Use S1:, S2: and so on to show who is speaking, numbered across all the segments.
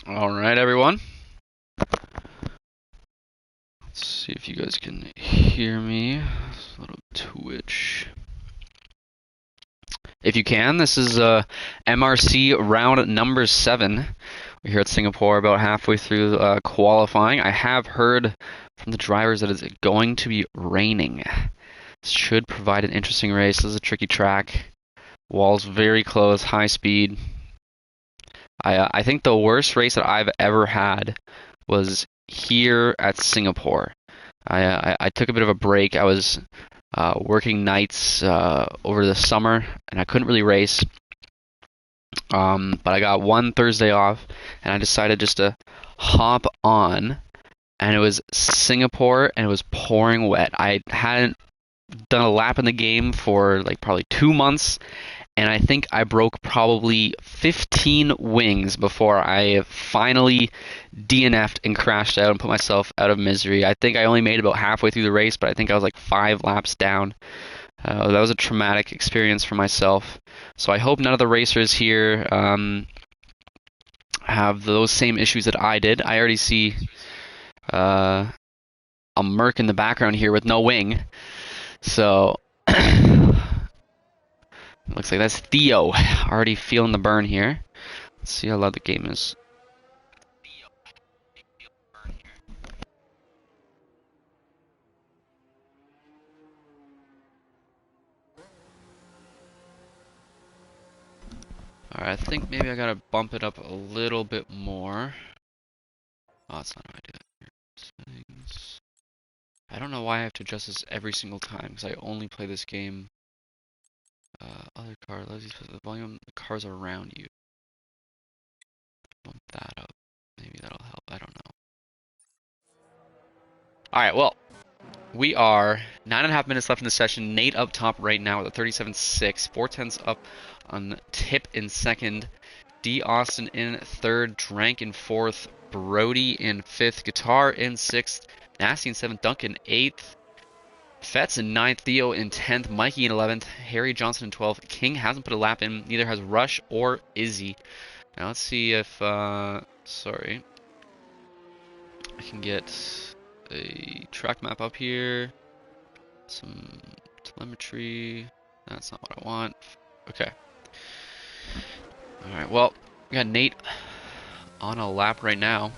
S1: All right, everyone. Let's see if you guys can hear me. It's a little Twitch. If you can, this is MRC Round number 7. We're here at Singapore, about halfway through qualifying. I have heard from the drivers that it's going to be raining. This should provide an interesting race. This is a tricky track. Walls very close, high speed. I think the worst race that I've ever had was here at Singapore. I took a bit of a break. I was working nights over the summer, and I couldn't really race. But I got one Thursday off, and I decided just to hop on. And it was Singapore, and it was pouring wet. I hadn't done a lap in the game for like probably 2 months, and I think I broke probably 15 wings before I finally DNF'd and crashed out and put myself out of misery. I think I only made about halfway through the race, but I think I was like 5 laps down. That was a traumatic experience for myself. So I hope none of the racers here have those same issues that I did. I already see a Merc in the background here with no wing. So looks like that's Theo already feeling the burn here. Let's see how loud the game is. Alright, I think maybe I gotta bump it up a little bit more. Oh, that's not how I do it. Settings. I don't know why I have to adjust this every single time, because I only play this game. Other car, allows you to the volume the cars around you. Bump that up. Maybe that'll help. I don't know. Alright, well, we are 9.5 minutes left in the session. Nate up top right now with a 37.6. 4/10 up on Tip in second. D. Austin in third. Drank in fourth. Brody in fifth. Guitar in sixth. Nasty in seventh. Duncan eighth. Fetz in ninth. Theo in 10th. Mikey in 11th. Harry Johnson in 12th. King hasn't put a lap in. Neither has Rush or Izzy. Now let's see if, sorry. I can get a track map up here. Some telemetry. That's not what I want. Okay. Alright, well, we got Nate on a lap right now.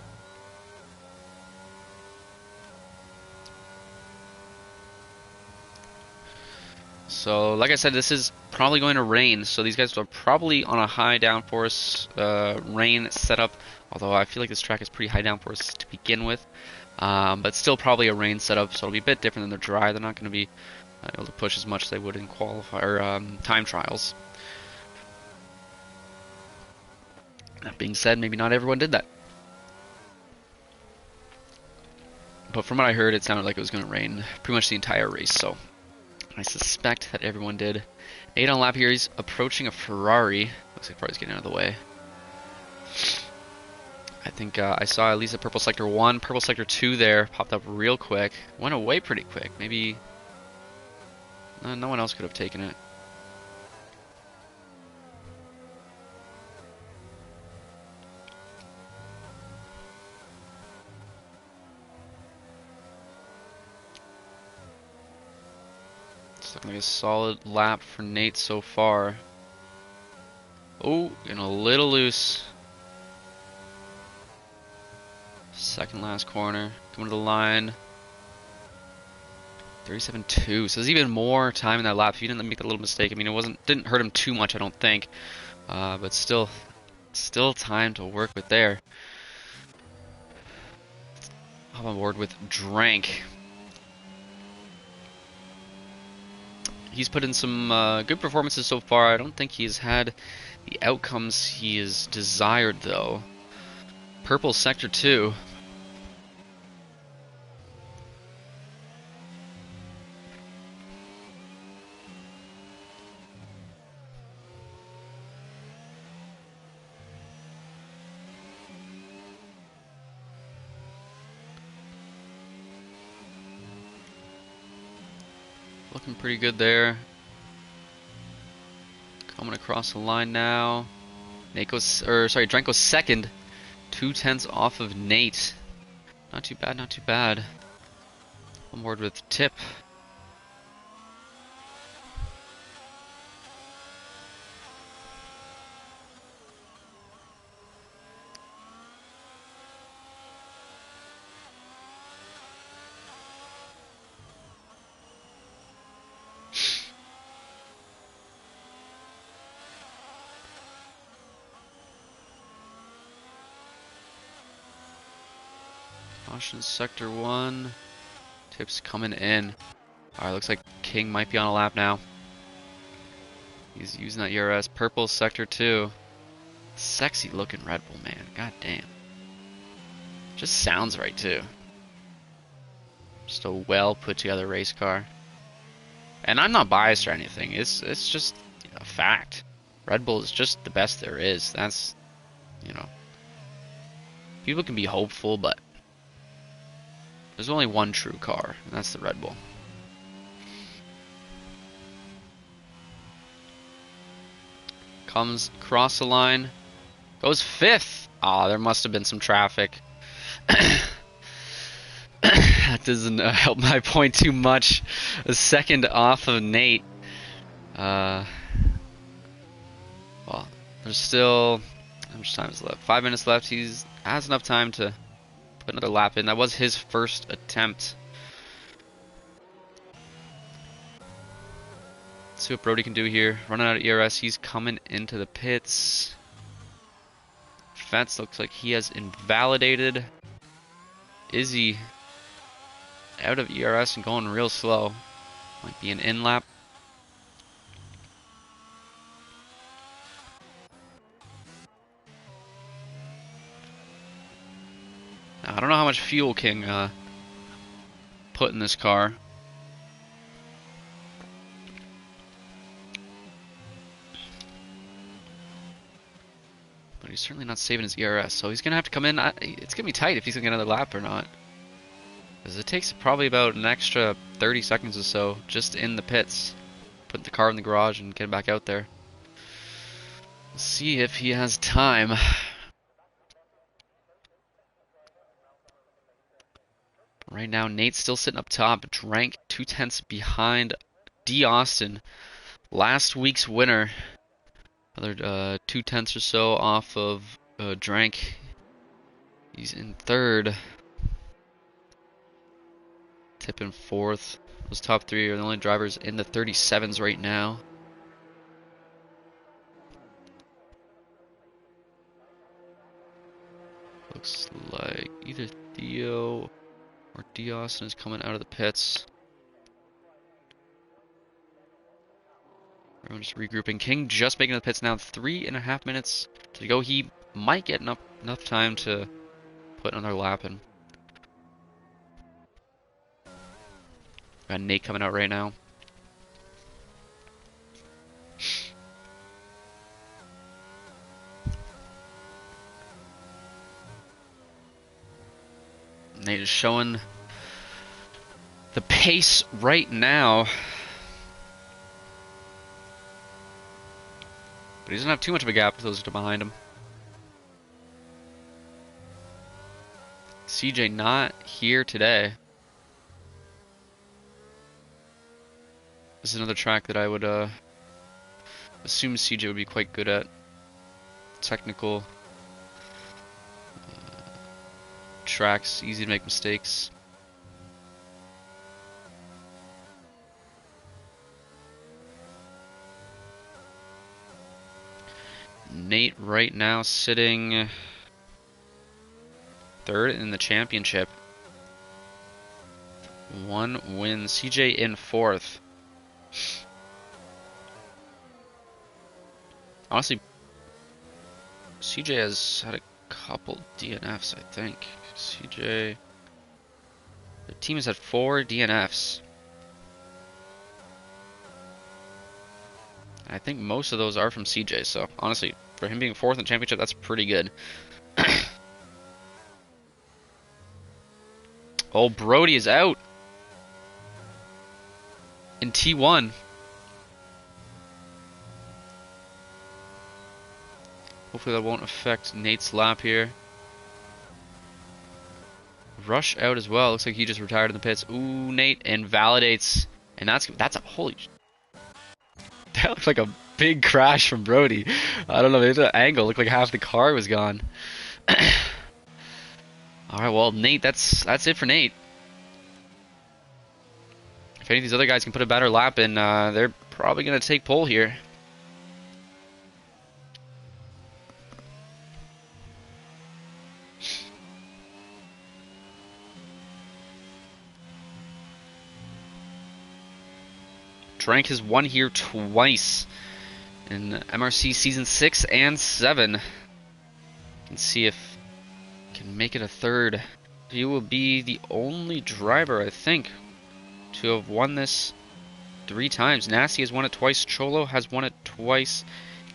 S1: So, like I said, this is probably going to rain, so these guys are probably on a high downforce rain setup, although I feel like this track is pretty high downforce to begin with, but still probably a rain setup, so it'll be a bit different than the dry. They're not going to be able to push as much as they would in qualifier time trials. That being said, maybe not everyone did that. But from what I heard, it sounded like it was going to rain pretty much the entire race, so I suspect that everyone did. 8 on lap here, he's approaching a Ferrari. Looks like Ferrari's getting out of the way. I think I saw at least a purple sector 1, purple sector 2 there, popped up real quick. Went away pretty quick, maybe no one else could have taken it. It's looking like a solid lap for Nate so far. Oh, getting a little loose. Second last corner, coming to the line. 37.2, so there's even more time in that lap. If he didn't make that little mistake, I mean, didn't hurt him too much, I don't think, but still time to work with there. Hop on board with Drank. He's put in some good performances so far. I don't think he's had the outcomes he has desired, though. Purple sector 2. Looking pretty good there. Coming across the line now. Drank goes second. 2/10 off of Nate. Not too bad, not too bad. On board with Tip. Caution sector 1. Tip's coming in. Alright, looks like King might be on a lap now. He's using that ERS. Purple sector 2. Sexy looking Red Bull, man. God damn. Just sounds right too. Just a well put together race car. And I'm not biased or anything. It's just a fact. Red Bull is just the best there is. That's, you know. People can be hopeful, but there's only one true car, and that's the Red Bull. Comes across the line. Goes 5th. Aw, there must have been some traffic. That doesn't help my point too much. A second off of Nate. Well, there's still... how much time is left? 5 minutes left. He has enough time to put another lap in. That was his first attempt. Let's see what Brody can do here. Running out of ERS. He's coming into the pits. Fence looks like he has invalidated. Izzy out of ERS and going real slow. Might be an in lap. Now, I don't know how much fuel King put in this car. But he's certainly not saving his ERS, so he's going to have to come in. It's going to be tight if he's going to get another lap or not. Because it takes probably about an extra 30 seconds or so just in the pits. Put the car in the garage and get back out there. We'll see if he has time. Right now, Nate's still sitting up top. Drank 2/10 behind D. Austin. Last week's winner. Another 2/10 or so off of Drank. He's in 3rd. Tip in 4th. Those top 3 are the only drivers in the 37s right now. Looks like either Theo or D. Austin is coming out of the pits. Everyone's just regrouping. King just making the pits now. 3.5 minutes to go. He might get enough time to put another lap in. Got Nate coming out right now. Nate is showing the pace right now. But he doesn't have too much of a gap with those two behind him. CJ not here today. This is another track that I would assume CJ would be quite good at. Technical tracks, easy to make mistakes. Nate right now sitting 3rd in the championship. 1 win. CJ in 4th. Honestly, CJ has had a couple DNFs, I think. CJ... the team has had 4 DNFs. I think most of those are from CJ, so honestly, for him being 4th in the championship, that's pretty good. Oh, Brody is out in T1. Hopefully that won't affect Nate's lap here. Rush out as well. Looks like he just retired in the pits. Ooh, Nate invalidates. And that's a holy... That looks like a big crash from Brody. I don't know, maybe the angle looked like half the car was gone. Alright, well, Nate, that's it for Nate. If any of these other guys can put a better lap in, they're probably going to take pole here. Drank has won here twice in MRC Season 6 and 7. Can see if he can make it a third. He will be the only driver, I think, to have won this 3 times. Nasty has won it twice. Cholo has won it twice.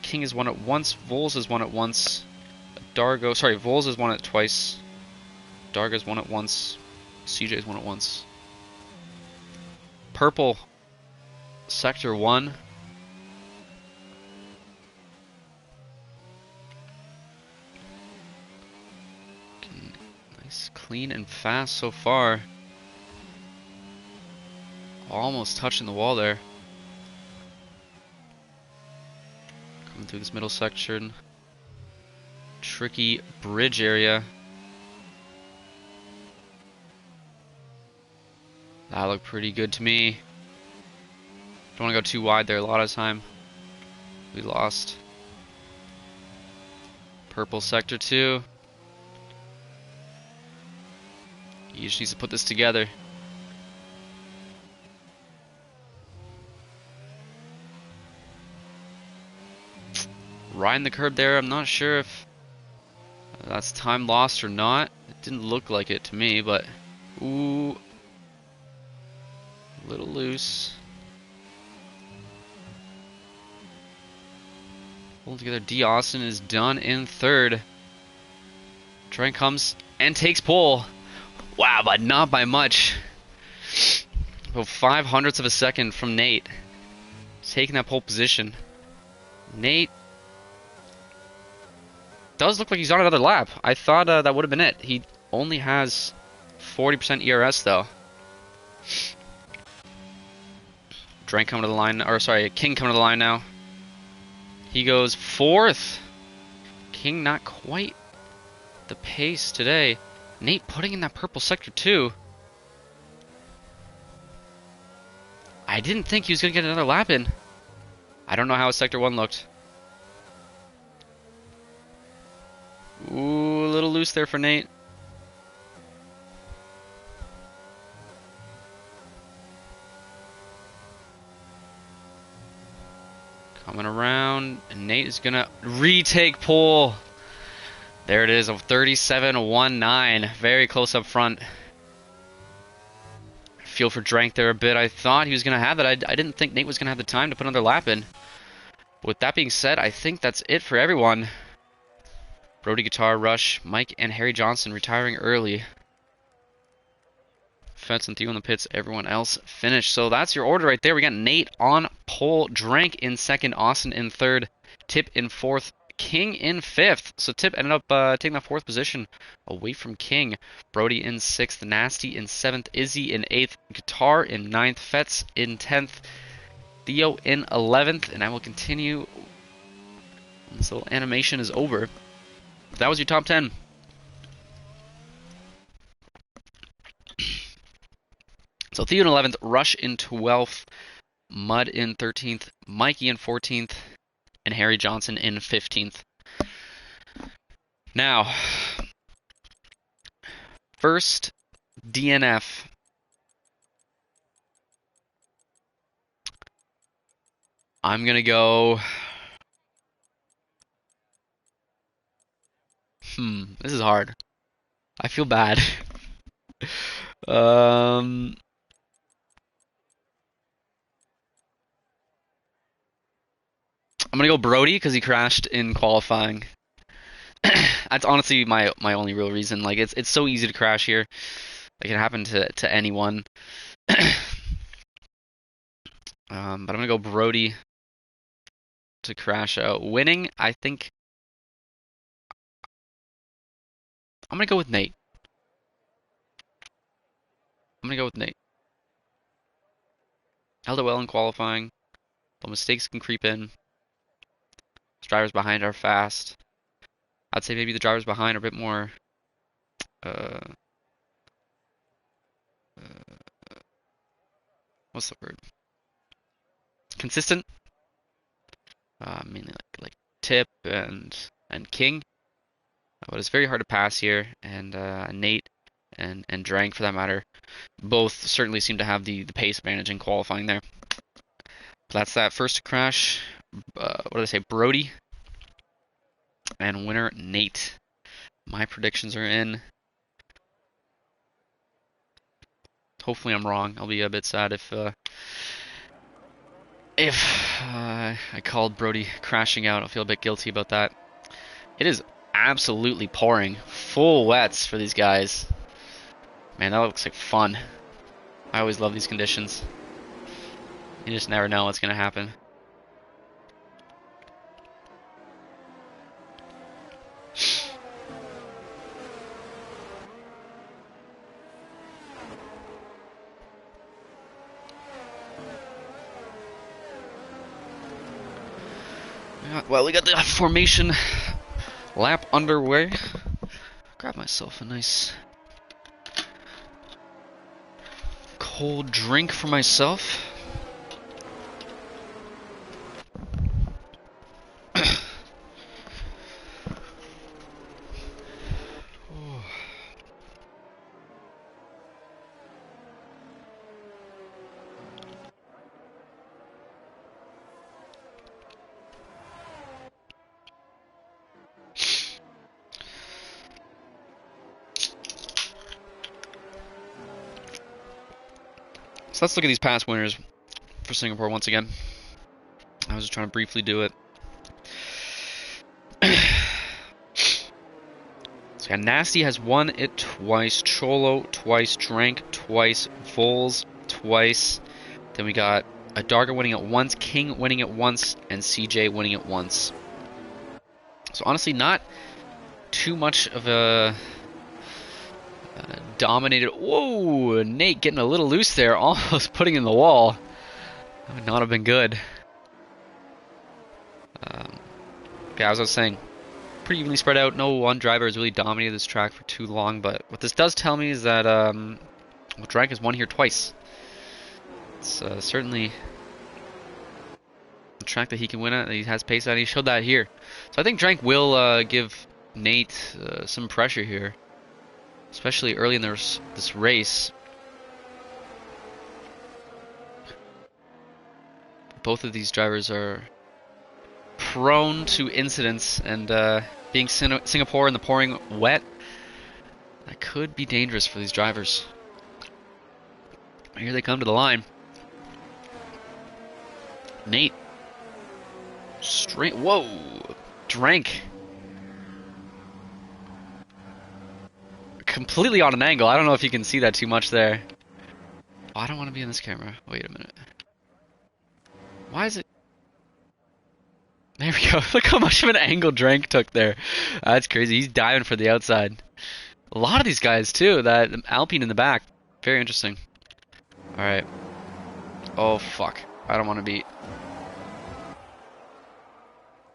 S1: King has won it once. Vols has won it once. Vols has won it twice. Darga's won it once. CJ's won it once. Purple, Sector 1. Nice, clean and fast so far. Almost touching the wall there. Coming through this middle section. Tricky bridge area. That looked pretty good to me. Don't want to go too wide there. A lot of time we lost. Purple Sector 2. He just needs to put this together. Riding the curb there. I'm not sure if that's time lost or not. It didn't look like it to me, but ooh, a little loose. Pulling together. D. Austin is done in third. Trent comes and takes pole. Wow, but not by much. About 0.05 of a second from Nate. Taking that pole position. Nate does look like he's on another lap. I thought that would have been it. He only has 40% ERS though. Drank coming to the line, or sorry, King coming to the line now. He goes 4th. King not quite the pace today. Nate putting in that purple sector too. I didn't think he was going to get another lap in. I don't know how sector 1 looked. Ooh, a little loose there for Nate. Coming around, and Nate is going to retake pole. There it is, of 37.19. Very close up front. I feel for Drank there a bit. I thought he was going to have it. I didn't think Nate was going to have the time to put another lap in. With that being said, I think that's it for everyone. Brody, Guitar, Rush, Mike, and Harry Johnson retiring early. Fetz and Theo in the pits. Everyone else finished. So that's your order right there. We got Nate on pole, Drank in second, Austin in third, Tip in fourth, King in fifth. So Tip ended up taking the 4th position away from King. Brody in 6th, Nasty in 7th, Izzy in 8th, Guitar in 9th, Fetz in 10th, Theo in 11th, and I will continue. This little animation is over. That was your top 10. So Theo in 11th, Rush in 12th, Mud in 13th, Mikey in 14th, and Harry Johnson in 15th. Now, first DNF. I'm going to go... This is hard. I feel bad. I'm gonna go Brody because he crashed in qualifying. That's honestly my only real reason. Like it's so easy to crash here. It can happen to anyone. But I'm gonna go Brody to crash out. Winning, I think I'm gonna go with Nate. I'm gonna go with Nate. Held it well in qualifying. But mistakes can creep in. Drivers behind are fast. I'd say maybe the drivers behind are a bit more uh, what's the word? Consistent. Mainly like Tip and King. But it's very hard to pass here, and Nate and Drank, for that matter, both certainly seem to have the pace advantage in qualifying there. But that's that. First to crash, what did I say? Brody. And winner, Nate. My predictions are in. Hopefully I'm wrong. I'll be a bit sad if I called Brody crashing out. I'll feel a bit guilty about that. It is absolutely pouring. Full wets for these guys. Man, that looks like fun. I always love these conditions. You just never know what's going to happen. Well, we got the formation lap underway. Grab myself a nice cold drink for myself. So let's look at these past winners for Singapore once again. I was just trying to briefly do it. So yeah, Nasty has won it twice, Cholo twice, Drank twice, Vols twice. Then we got Adarga winning it once, King winning it once, and CJ winning it once. So honestly, not too much of a dominated. Whoa, Nate getting a little loose there, almost putting in the wall. That would not have been good. Yeah, as I was saying, pretty evenly spread out. No one driver has really dominated this track for too long, but what this does tell me is that Drank has won here twice. It's certainly a track that he can win at, that he has pace at, and he showed that here. So I think Drank will give Nate some pressure here, especially early in this race. Both of these drivers are prone to incidents, and being Singapore in the pouring wet, that could be dangerous for these drivers. Here they come to the line. Nate. Straight. Whoa. Drank. Completely on an angle. I don't know if you can see that too much there. Oh, I don't want to be in this camera. Wait a minute. Why is it? There we go. Look how much of an angle Drank took there. That's crazy. He's diving for the outside. A lot of these guys too. That Alpine in the back. Very interesting. Alright. Oh fuck. I don't want to beat.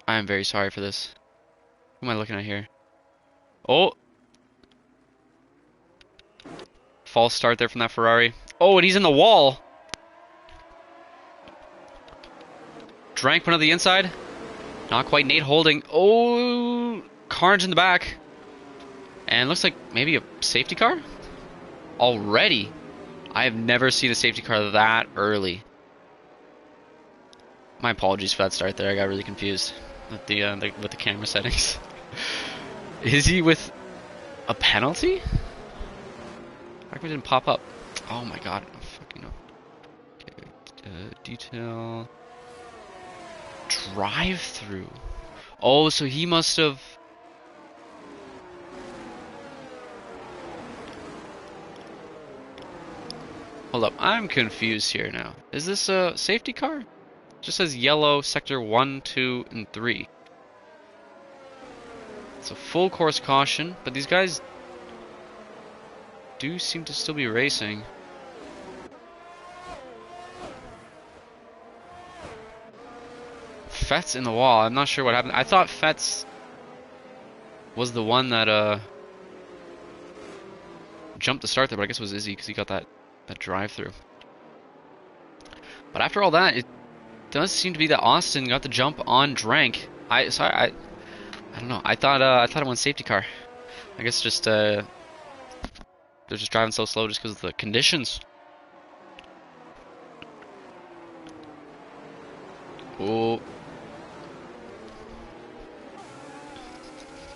S1: I am very sorry for this. Who am I looking at here? Oh! False start there from that Ferrari. Oh, and he's in the wall! Drank one on the inside. Not quite. Nate holding. Oh! Carnage in the back. And looks like maybe a safety car? Already? I have never seen a safety car that early. My apologies for that start there. I got really confused with the camera settings. Is he with a penalty? How come it didn't pop up? Oh my god. I'm fucking up. Okay, detail. Drive through. Oh, so he must have. Hold up, I'm confused here now. Is this a safety car? It just says yellow, sector 1, 2, and 3. It's a full course caution, but these guys do seem to still be racing. Fett's in the wall. I'm not sure what happened. I thought Fett's was the one that jumped to start there, but I guess it was Izzy because he got that drive-through. But after all that, it does seem to be that Austin got the jump on Drank. I don't know. I thought it went safety car. I guess just they're just driving so slow just because of the conditions. Oh.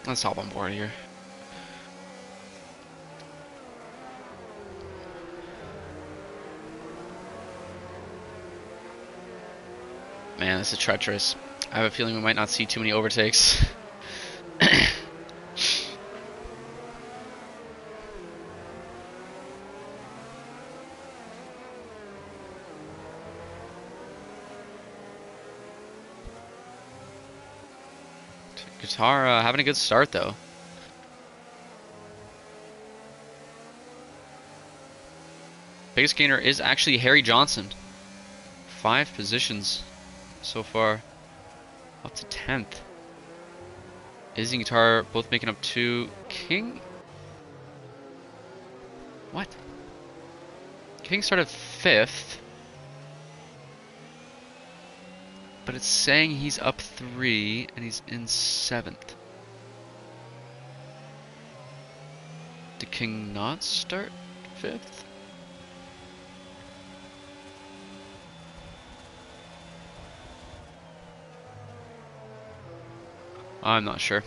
S1: Let's hop on board here. Man, this is treacherous. I have a feeling we might not see too many overtakes. Guitar having a good start though. Biggest gainer is actually Harry Johnson. 5 positions so far, up to 10th. Izzy and Guitar both making up 2. King? What? King started 5th. But it's saying he's up 3 and he's in 7th. Did King not start 5th? I'm not sure.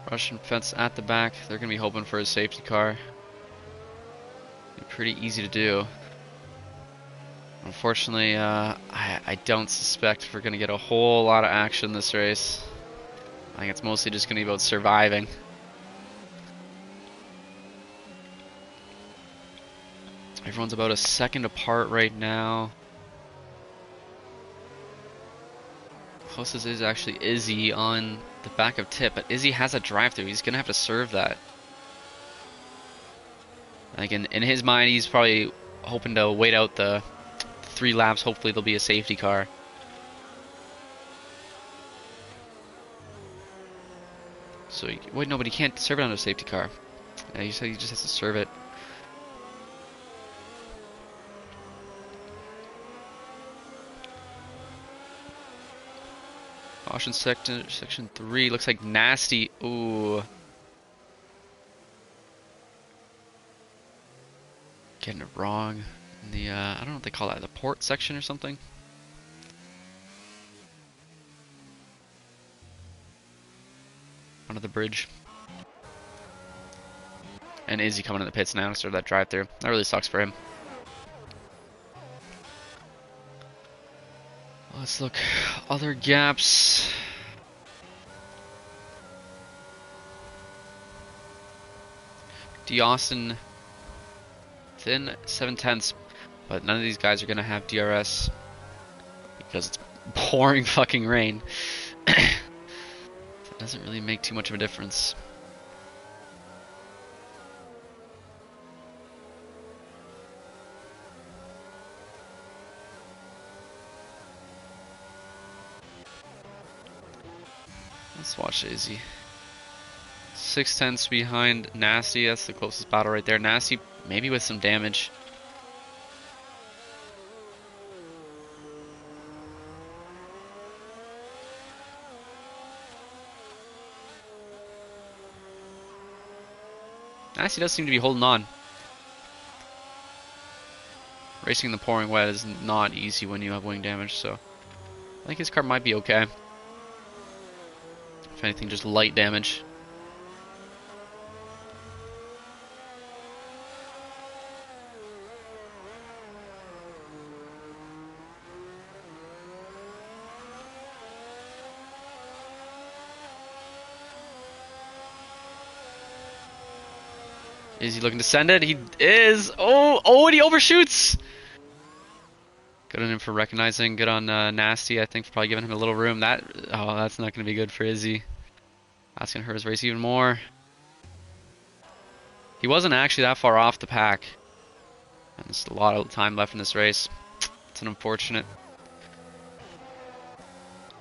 S1: Russian fence at the back. They're going to be hoping for a safety car. Be pretty easy to do. Unfortunately, I don't suspect we're going to get a whole lot of action this race. I think it's mostly just going to be about surviving. Everyone's about a second apart right now. Closest is actually Izzy on the back of Tip, but Izzy has a drive-through. He's going to have to serve that. Like in his mind, he's probably hoping to wait out the 3 laps. Hopefully there'll be a safety car. So, wait, no, but he can't serve it on a safety car. Yeah, you said he just has to serve it. Caution section 3 looks like Nasty. Ooh. Getting it wrong. In the, I don't know what they call that, the port section or something? Under the bridge. And Izzy coming in the pits now to start that drive through. That really sucks for him. Let's look. Other gaps. D. Austin. Thin 7/10, but none of these guys are going to have DRS because it's pouring fucking rain. It doesn't really make too much of a difference. Let's watch Izzy. 6/10 behind Nasty. That's the closest battle right there. Nasty maybe with some damage. Nasty does seem to be holding on. Racing in the pouring wet is not easy when you have wing damage, so I think his car might be okay. If anything, just light damage. Is he looking to send it? He is. Oh, and he overshoots. Good on him for recognizing. Good on Nasty, I think, for probably giving him a little room. That's not going to be good for Izzy. That's going to hurt his race even more. He wasn't actually that far off the pack. And there's a lot of time left in this race. It's an unfortunate.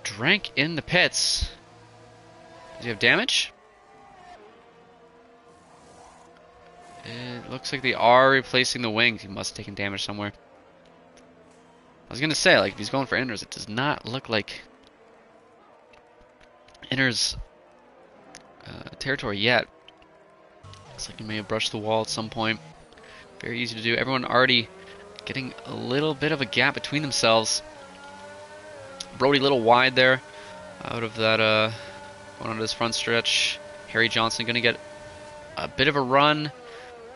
S1: Drank in the pits. Does he have damage? It looks like they are replacing the wings. He must have taken damage somewhere. I was going to say, like, if he's going for inners, it does not look like inners territory yet. Looks like he may have brushed the wall at some point. Very easy to do. Everyone already getting a little bit of a gap between themselves. Brody a little wide there out of that going onto his front stretch. Harry Johnson going to get a bit of a run,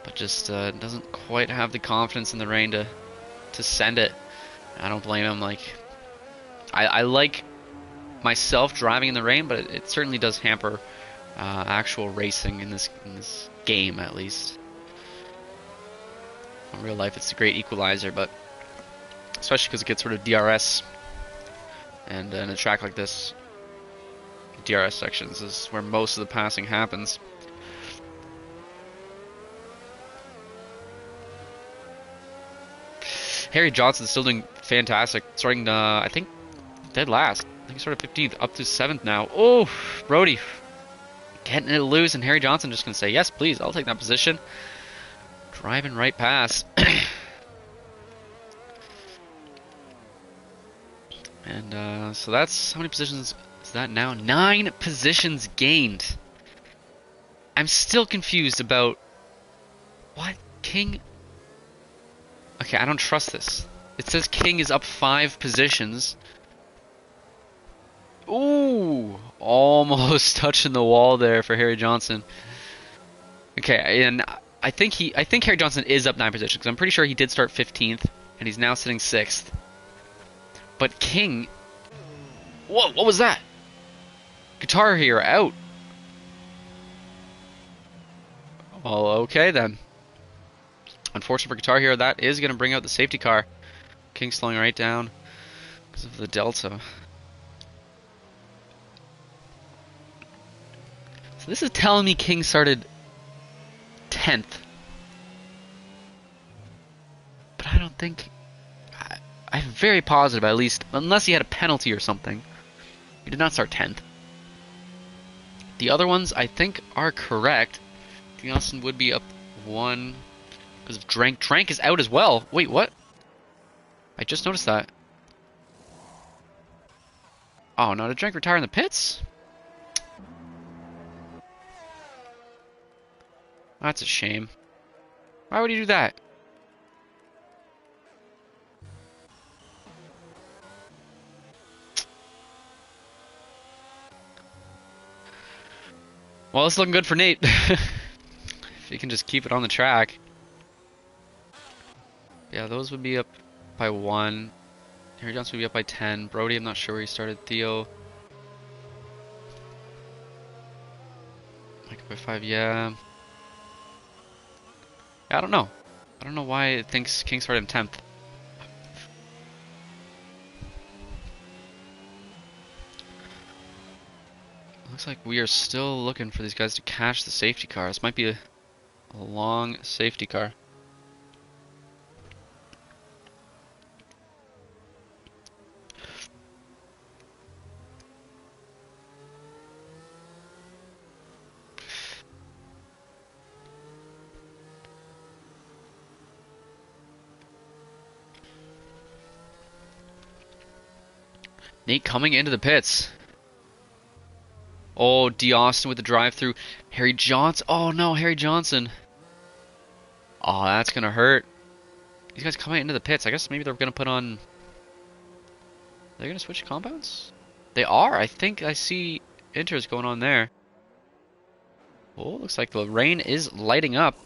S1: but just doesn't quite have the confidence in the rain to send it. I don't blame him. Like, I like myself driving in the rain, but it certainly does hamper actual racing in this game, at least. In real life, it's a great equalizer, but especially because it gets rid of DRS, and in a track like this, DRS sections is where most of the passing happens. Harry Johnson's still doing fantastic, starting I think dead last. I think he started 15th, up to 7th now. Oh, Brody getting it loose, and Harry Johnson just gonna say, yes, please, I'll take that position. Driving right past. And so that's, how many positions is that now? 9 positions gained. I'm still confused about what King. Okay, I don't trust this. It says King is up 5 positions. Ooh, almost touching the wall there for Harry Johnson. Okay, and I think Harry Johnson is up 9 positions, because I'm pretty sure he did start 15th, and he's now sitting 6th. But King, whoa, what was that? Guitar Hero out. Well, okay then. Unfortunate for Guitar Hero, that is going to bring out the safety car. King slowing right down because of the delta. So this is telling me King started 10th. But I don't think... I'm very positive, at least, unless he had a penalty or something. He did not start 10th. The other ones, I think, are correct. Austin would be up 1 because of Drank. Drank is out as well. Wait, what? I just noticed that. Oh, no, did Drank retire in the pits? That's a shame. Why would he do that? Well, it's looking good for Nate. If he can just keep it on the track. Yeah, those would be up by 1. Harry Johnson would be up by 10. Brody, I'm not sure where he started. Theo. Mike up by 5, yeah. I don't know. I don't know why it thinks King started in 10th. Looks like we are still looking for these guys to catch the safety car. This might be a long safety car. Nate coming into the pits. Oh, D. Austin with the drive-through. Harry Johnson. Oh no, Harry Johnson. Oh, that's gonna hurt. These guys coming into the pits. I guess maybe they're gonna put on. They're gonna switch compounds. They are. I think I see inters going on there. Oh, looks like the rain is lighting up.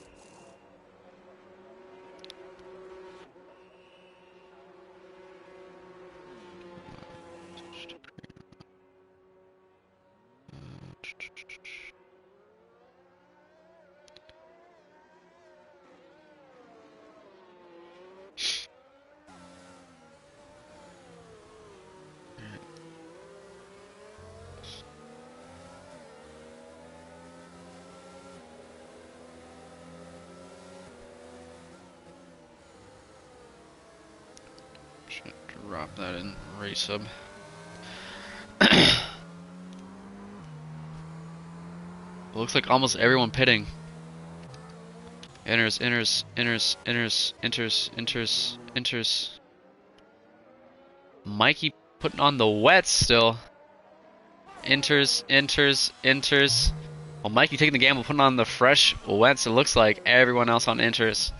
S1: drop that in race sub. Looks like almost everyone pitting. Enters. Mikey putting on the wets still. Enters. Well, Mikey taking the gamble, putting on the fresh wets. It looks like everyone else on enters.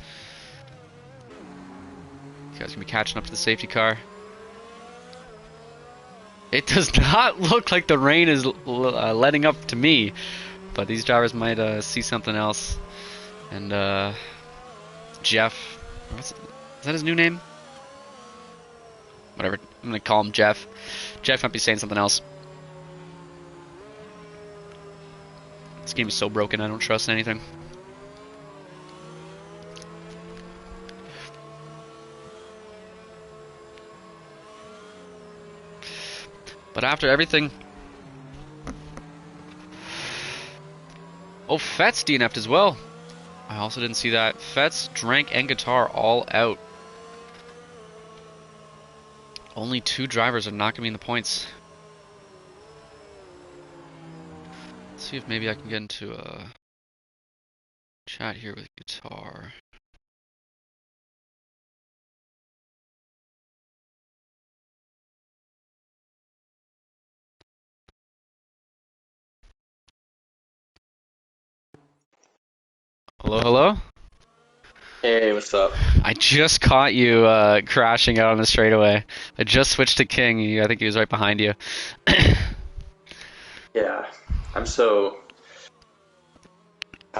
S1: You guys gonna be catching up to the safety car. It does not look like the rain is letting up to me, but these drivers might see something else. And Jeff, is that his new name? Whatever, I'm gonna call him Jeff. Jeff might be saying something else. This game is so broken, I don't trust anything. But after everything... Oh, Fetz DNF'd as well. I also didn't see that. Fetz, Drank, and Guitar all out. Only 2 drivers are not going to be in the points. Let's see if maybe I can get into a chat here with Guitar. Hello?
S2: Hey, what's up?
S1: I just caught you crashing out on the straightaway. I just switched to King. I think he was right behind you.
S2: Yeah, I'm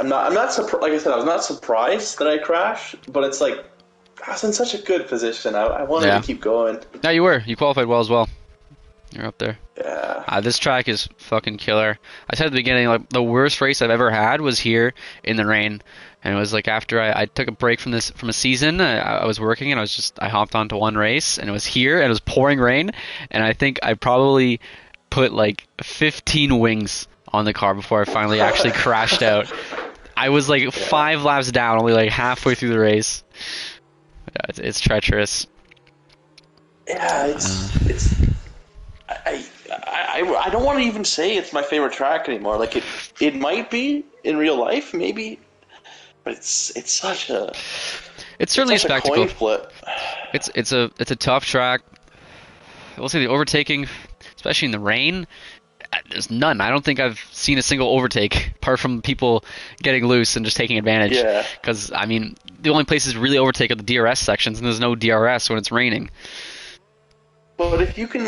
S2: not surprised. Like I said, I was not surprised that I crashed, but it's like I was in such a good position. I wanted to keep going.
S1: No, you were. You qualified well as well. You're up there.
S2: Yeah.
S1: This track is fucking killer. I said at the beginning, like the worst race I've ever had was here in the rain, and it was like after I took a break from a season. I was working and I hopped onto one race, and it was here and it was pouring rain, and I think I probably put like 15 wings on the car before I finally actually crashed out. I was like 5 laps down, only like halfway through the race. Yeah, it's treacherous.
S2: Yeah, I don't want to even say it's my favorite track anymore. Like it might be in real life, maybe, but it's
S1: certainly a spectacle.
S2: Coin flip.
S1: It's a tough track. We'll say the overtaking, especially in the rain, there's none. I don't think I've seen a single overtake apart from people getting loose and just taking advantage.
S2: Yeah.
S1: Because I mean, the only places really overtake are the DRS sections, and there's no DRS when it's raining.
S2: But if you can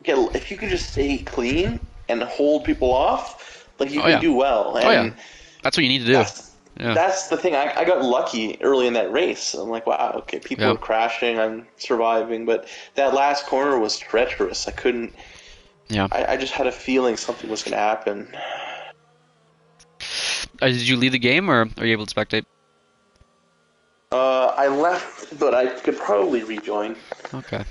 S2: if you can just stay clean and hold people off, like you can do well. And
S1: that's what you need to do.
S2: That's the thing. I got lucky early in that race. I'm like, wow, okay, people are crashing, I'm surviving, but that last corner was treacherous. I couldn't.
S1: Yeah.
S2: I just had a feeling something was going to happen.
S1: Did you leave the game, or are you able to spectate?
S2: I left, but I could probably rejoin.
S1: Okay.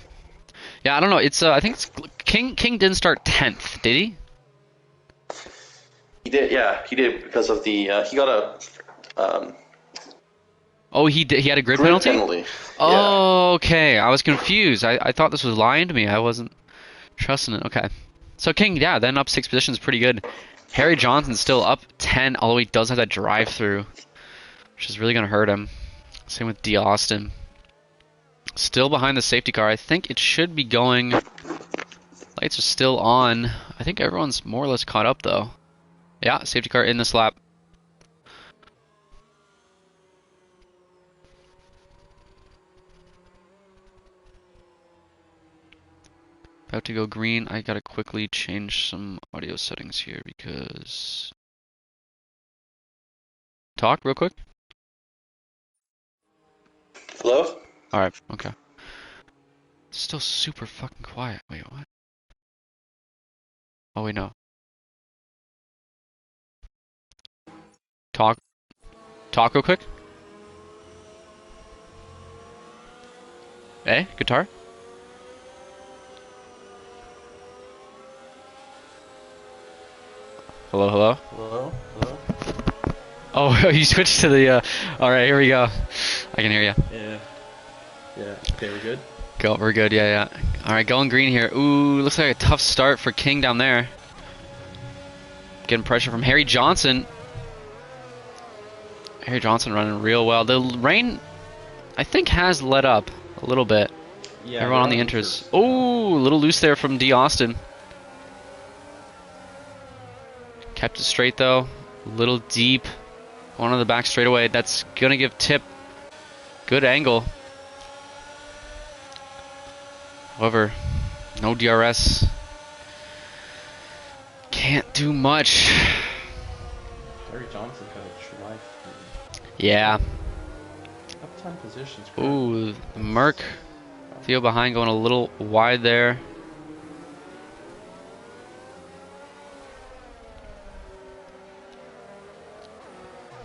S1: Yeah, I don't know. It's I think it's King didn't start 10th, did he?
S2: He did, yeah, he did because of the he got a.
S1: Oh, he did. He had a grid penalty. Oh,
S2: yeah.
S1: Okay. I was confused. I thought this was lying to me. I wasn't trusting it. Okay. So King, then up 6 positions, pretty good. Harry Johnson's still up 10, although he does have that drive-through, which is really gonna hurt him. Same with D. Austin. Still behind the safety car. I think it should be going. Lights are still on. I think everyone's more or less caught up, though. Yeah, safety car in this lap. About to go green. I gotta quickly change some audio settings here because... Talk real quick.
S2: Hello?
S1: Alright, okay. It's still super fucking quiet. Wait, what? Oh, wait, no. Talk real quick. Hey, guitar? Hello? Oh, you switched to the, alright, here we go. I can hear you.
S3: Yeah. Okay, we're good?
S1: Go, we're good, yeah. Alright, going green here. Ooh, looks like a tough start for King down there. Getting pressure from Harry Johnson. Harry Johnson running real well. The rain, I think, has let up a little bit.
S2: Yeah,
S1: everyone on the inters. Oh, a little loose there from D. Austin. Kept it straight, though. A little deep. One on the back straightaway. That's going to give Tip good angle. However, no DRS. Can't do much.
S2: Harry Johnson kind of drive.
S1: Yeah.
S2: Up 10 positions.
S1: Ooh, the Merc. Theo behind, going a little wide there.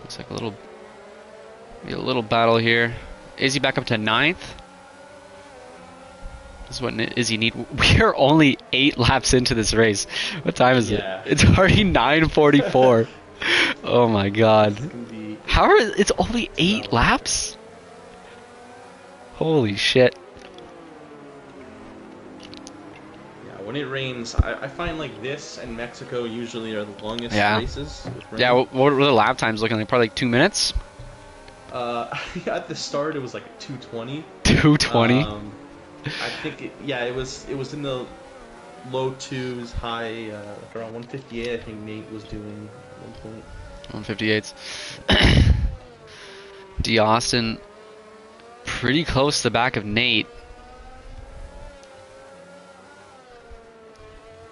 S1: Looks like a little battle here. Izzy back up to 9th. This is what Izzy need. We are only 8 laps into this race. What time is it? It's already 9:44. Oh my god. It's only 8 laps? Holy shit.
S2: Yeah, when it rains, I find like this and Mexico usually are the longest races.
S1: Yeah, what were the lap times looking like? Probably like 2 minutes?
S2: At the start it was like 2:20.
S1: 2:20?
S2: I think it was in the low 2s, high like around 158. I think Nate was doing at one point.
S1: 158s. D. Austin pretty close to the back of Nate.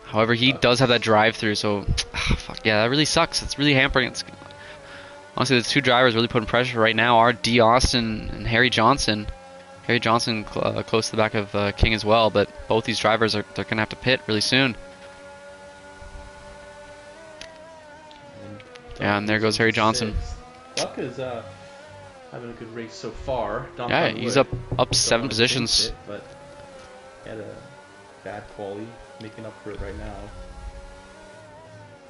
S1: However, he does have that drive-through, so fuck yeah, that really sucks. It's really hampering. Honestly, the 2 drivers really putting pressure right now are D. Austin and Harry Johnson. Harry Johnson close to the back of King as well, but both these drivers they're gonna have to pit really soon. Yeah, and there goes Harry Johnson.
S2: Buck is having a good race so far.
S1: Yeah, he's up 7 positions.
S2: But he had a bad quali, making up for it right now.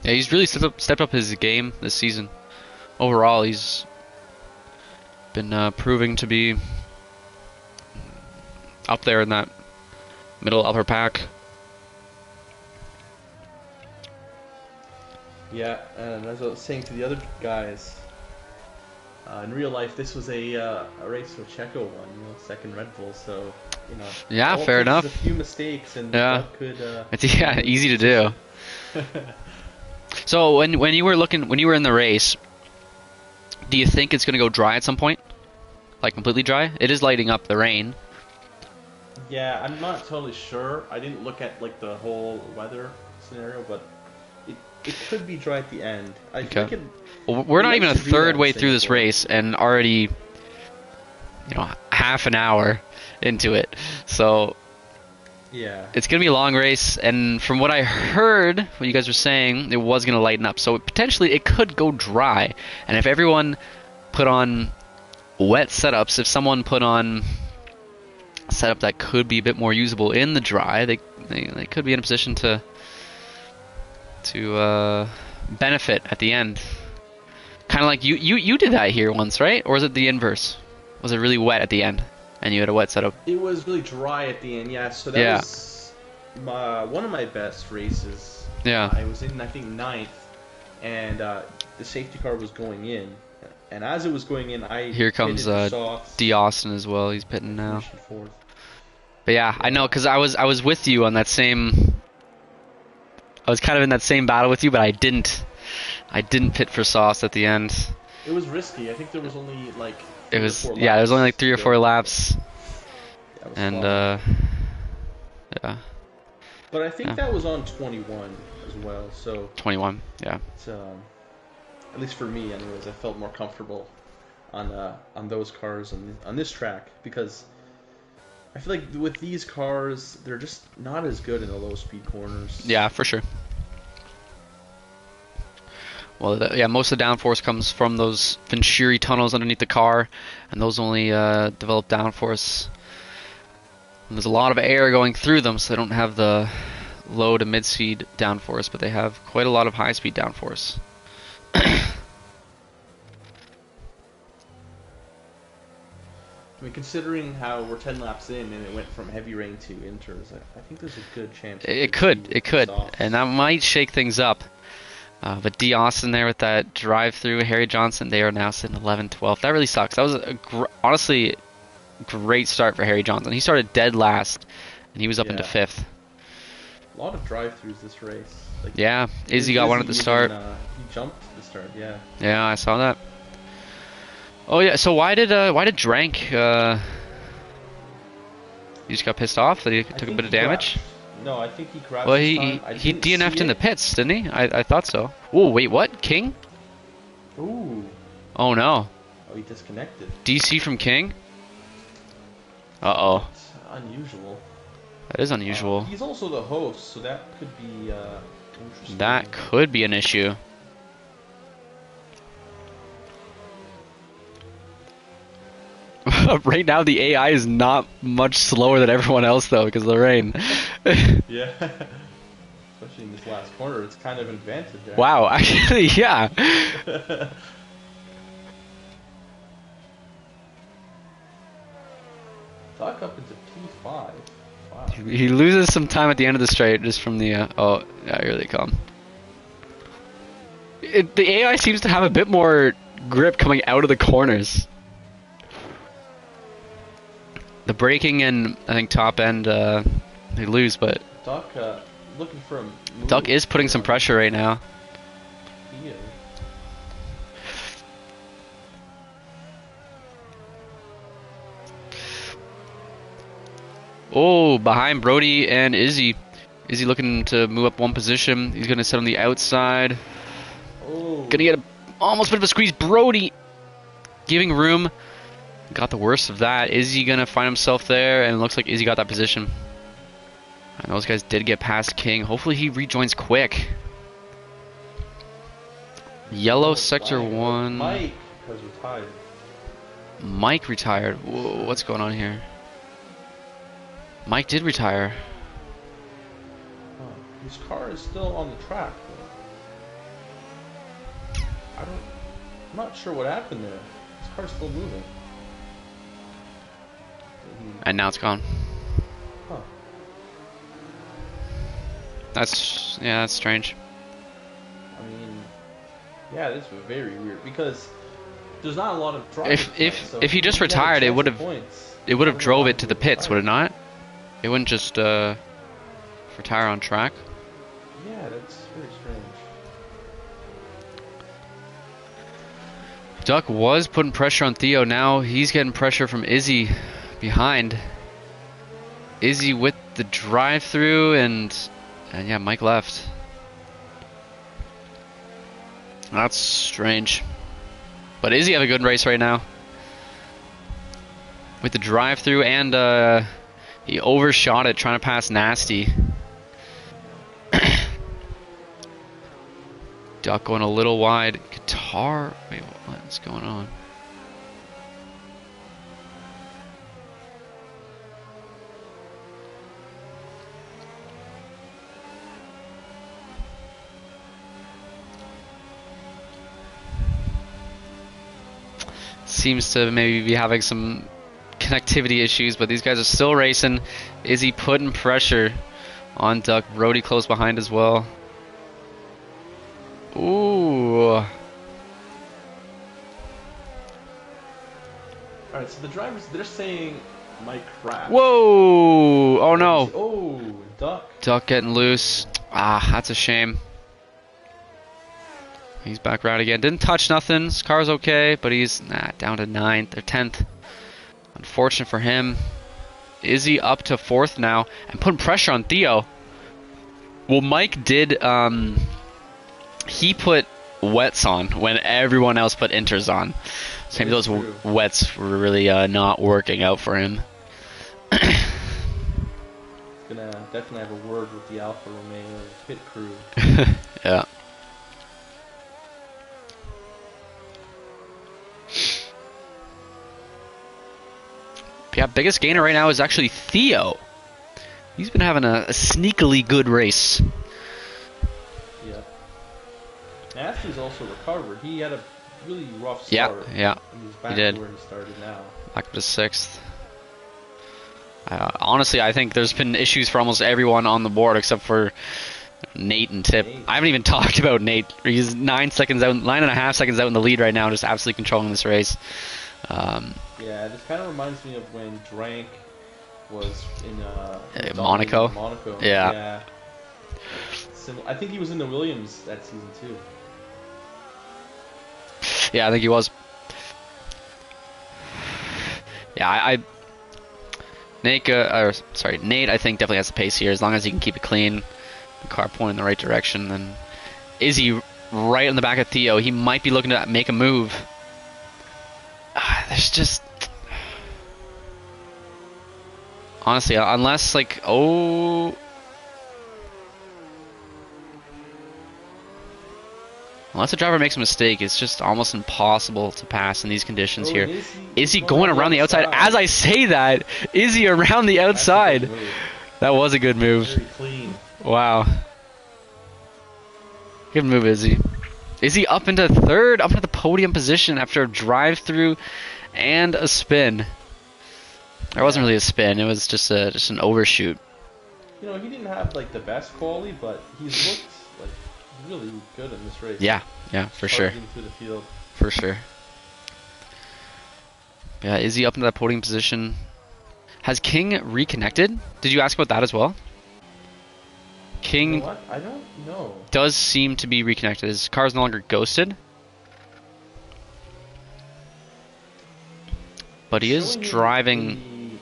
S1: Yeah, he's really stepped up his game this season. Overall, he's been proving to be up there in that middle upper pack.
S2: Yeah, and as I was saying to the other guys, in real life, this was a race where Checo won, second Red Bull. So,
S1: yeah, fair enough.
S2: A few mistakes, and could.
S1: It's easy to do. So when you were in the race, do you think it's gonna go dry at some point, like completely dry? It is lighting up the rain.
S2: Yeah, I'm not totally sure. I didn't look at like the whole weather scenario, but it could be dry at the end.
S1: Okay. Well, we're not even a third way through this race, and already, half an hour into it. So
S2: yeah,
S1: it's gonna be a long race. And from what I heard, what you guys were saying, it was gonna lighten up. So potentially it could go dry. And if everyone put on wet setups, if someone put on a setup that could be a bit more usable in the dry, they could be in a position to benefit at the end. Kind of like you did that here once, right? Or was it the inverse? Was it really wet at the end and you had a wet setup?
S2: It was really dry at the end, yeah. So that was one of my best races.
S1: Yeah.
S2: I was in, I think, 9th, and the safety car was going in. And as it was going in,
S1: Here comes D. Austin as well. He's pitting now. But yeah, I know, because I was with you on that same... I was kind of in that same battle with you, but I didn't pit for Sauce at the end.
S2: It was risky. I think there was only like
S1: there was only like 3 or 4 laps. And yeah.
S2: But I think that was on 21 as well. So
S1: 21, yeah.
S2: It's, at least for me, anyways, I felt more comfortable on those cars on this track, because I feel like with these cars, they're just not as good in the low speed corners.
S1: Yeah, for sure. Well, most of the downforce comes from those Venturi tunnels underneath the car, and those only develop downforce. And there's a lot of air going through them, so they don't have the low to mid-speed downforce, but they have quite a lot of high-speed downforce.
S2: I mean, considering how we're 10 laps in and it went from heavy rain to inters, I think there's a good chance
S1: It
S2: see
S1: could,
S2: softs.
S1: and that might shake things up. But D. Austin there with that drive-through, Harry Johnson, they are now sitting 11th, 12th. That really sucks. That was honestly great start for Harry Johnson. He started dead last, and he was up into 5th.
S2: A lot of drive-throughs this race. Like,
S1: yeah, Izzy got one at the start.
S2: He jumped at the start. Yeah.
S1: Yeah, I saw that. Oh yeah, so why did Drank? He just got pissed off that he took a bit of damage.
S2: No, I think he crashed.
S1: Well, he DNF'd in the pits, didn't he? I thought so. Oh wait, what? King?
S2: Ooh.
S1: Oh no.
S2: Oh, he disconnected.
S1: DC from King? Uh-oh.
S2: That's unusual.
S1: That is unusual.
S2: He's also the host, so that could be interesting.
S1: That could be an issue. Right now, the AI is not much slower than everyone else, though, because of the rain.
S2: Yeah. Especially in this last corner, it's kind of an advantage. Actually.
S1: Wow, actually, yeah.
S2: Duck up into P5. Wow.
S1: He loses some time at the end of the straight just from the... oh, yeah, here they come. The AI seems to have a bit more grip coming out of the corners. The braking and, I think, top end, they lose, but...
S2: Duck looking for a move.
S1: Duck is putting some pressure right now.
S2: He is.
S1: Oh, behind Brody and Izzy. Izzy looking to move up one position. He's going to sit on the outside.
S2: Oh.
S1: Going to get almost a bit of a squeeze. Brody giving room. Got the worst of that. Izzy going to find himself there, and it looks like Izzy got that position. And those guys did get past King. Hopefully he rejoins quick. Yellow sector 1.
S2: Mike has retired.
S1: Mike retired. Whoa, what's going on here? Mike did retire.
S2: Huh. His car is still on the track. I'm not sure what happened there. His car's still moving.
S1: And now it's gone.
S2: Huh.
S1: That's strange.
S2: I mean, yeah, this was very weird because there's not a lot of drivers.
S1: If he just retired, it would have drove it to the pits, would it not? It wouldn't just retire on track.
S2: Yeah, that's very strange.
S1: Duck was putting pressure on Theo. Now he's getting pressure from Izzy behind. Izzy with the drive-through, and yeah, Mike left. That's strange. But Izzy have a good race right now with the drive-through, and he overshot it trying to pass Nasty. Duck going a little wide. Guitar. Wait, what's going on? Seems to maybe be having some connectivity issues, but these guys are still racing. Izzy putting pressure on Duck. Brody close behind as well. Ooh.
S2: Alright, so the drivers, they're saying Mike crashed.
S1: Whoa! Oh no.
S2: Oh, Duck.
S1: Duck getting loose. Ah, that's a shame. He's back right again. Didn't touch nothing. His car's okay, but he's down to 9th or 10th. Unfortunate for him. Izzy up to 4th now and putting pressure on Theo. Well, Mike did. He put wets on when everyone else put inters on. So maybe those wets were really not working out for him.
S2: Gonna definitely have a word with the Alfa Romeo pit crew.
S1: Yeah. Yeah, biggest gainer right now is actually Theo. He's been having a sneakily good race.
S2: Yeah. Nasty's also recovered. He had a really rough
S1: Yeah,
S2: start.
S1: yeah,
S2: And he's
S1: he
S2: back
S1: did.
S2: to where he started now.
S1: Back up to 6th. Honestly, I think there's been issues for almost everyone on the board except for Nate and Tip.
S2: Nate.
S1: I haven't even talked about Nate. He's 9.5 seconds out in the lead right now, just absolutely controlling this race.
S2: Yeah, this kind of reminds me of when Drank was in
S1: Monaco.
S2: Monaco.
S1: Yeah.
S2: Yeah. I think he was in the Williams that season too.
S1: Yeah, I think he was. Yeah, Nate, I think definitely has the pace here. As long as he can keep it clean, the car pointing in the right direction, then Izzy right on the back of Theo. He might be looking to make a move. There's just... Honestly, unless, like, unless the driver makes a mistake, it's just almost impossible to pass in these conditions here. Is he going around the outside? As I say that, is he around the outside? That was a good move.
S2: Very clean.
S1: Wow. Good move, Izzy. Izzy up into 3rd, up into the podium position after a drive-through and a spin. There wasn't really a spin, it was just an overshoot.
S2: You know, he didn't have like the best quality, but he's looked like really good in this race.
S1: Yeah, for sure.
S2: Through the field.
S1: For sure. Yeah, Izzy up into that podium position. Has King reconnected? Did you ask about that as well? King,
S2: You know what? I don't know.
S1: does seem to be reconnected. His car is no longer ghosted. But he is driving...
S2: in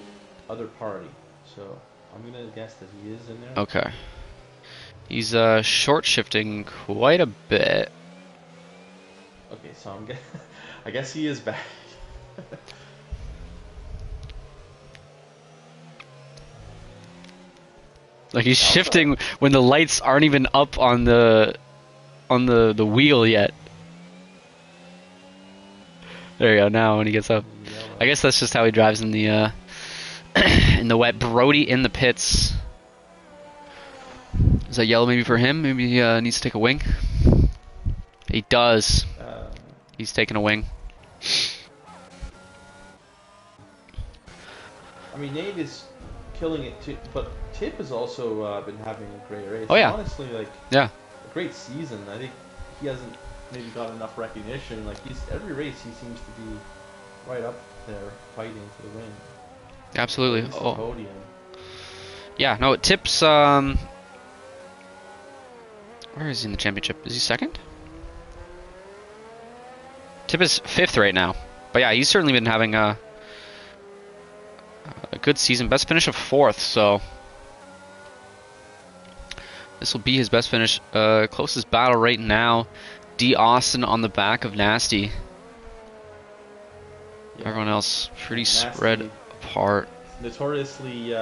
S2: the other party, so I'm gonna guess that he is in there.
S1: Okay. He's short shifting quite a bit.
S2: Okay, so I guess he is back.
S1: Like he's shifting when the lights aren't even up on the wheel yet. There you go. Now when he gets up, I guess that's just how he drives in the in the wet. Brody in the pits. Is that yellow maybe for him? Maybe he needs to take a wing. He does. He's taking a wing.
S2: I mean, Nate is killing it too, but Tip has also been having a great race.
S1: Oh yeah.
S2: Honestly, like
S1: a
S2: great season. I think he hasn't maybe got enough recognition. Like every race he seems to be right up there fighting for the win.
S1: Absolutely.
S2: Oh. Podium.
S1: Yeah. No. Tip's where is he in the championship? Is he 2nd? Tip is 5th right now. But yeah, he's certainly been having a good season. Best finish of 4th, so this will be his best finish. Closest battle right now, D. Austin on the back of Nasty. Yeah. Everyone else pretty Nasty, spread apart.
S2: Notoriously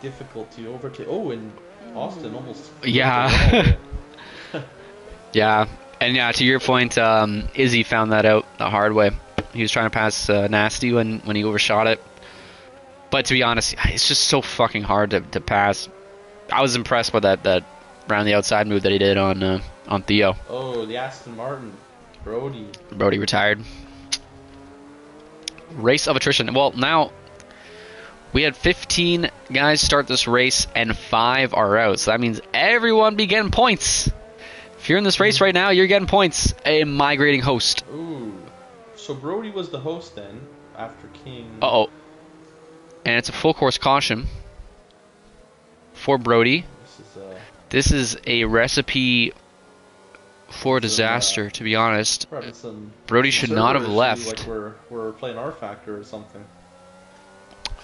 S2: difficult to overtake. Oh, and Austin almost...
S1: Yeah. Yeah. And yeah, to your point, Izzy found that out the hard way. He was trying to pass Nasty when he overshot it. But to be honest, it's just so fucking hard to pass. I was impressed by that round the outside move that he did on Theo.
S2: Oh, the Aston Martin. Brody.
S1: Brody retired. Race of attrition. Well, now we had 15 guys start this race and 5 are out. So that means everyone be getting points. If you're in this race right now, you're getting points. A migrating host.
S2: Ooh. So Brody was the host then, after King.
S1: Uh-oh. And it's a full course caution for Brody. This is a recipe for disaster, to be honest. Brody should not have left.
S2: Like we're playing R Factor or something.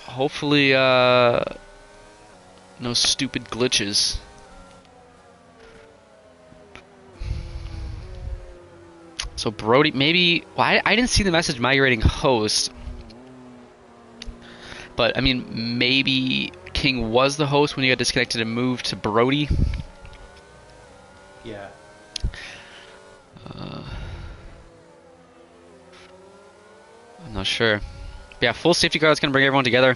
S1: Hopefully, no stupid glitches. So Brody, maybe... Well, I didn't see the message migrating host. But, I mean, maybe King was the host when he got disconnected and moved to Brody.
S2: Yeah.
S1: I'm not sure. But yeah, full safety car is going to bring everyone together.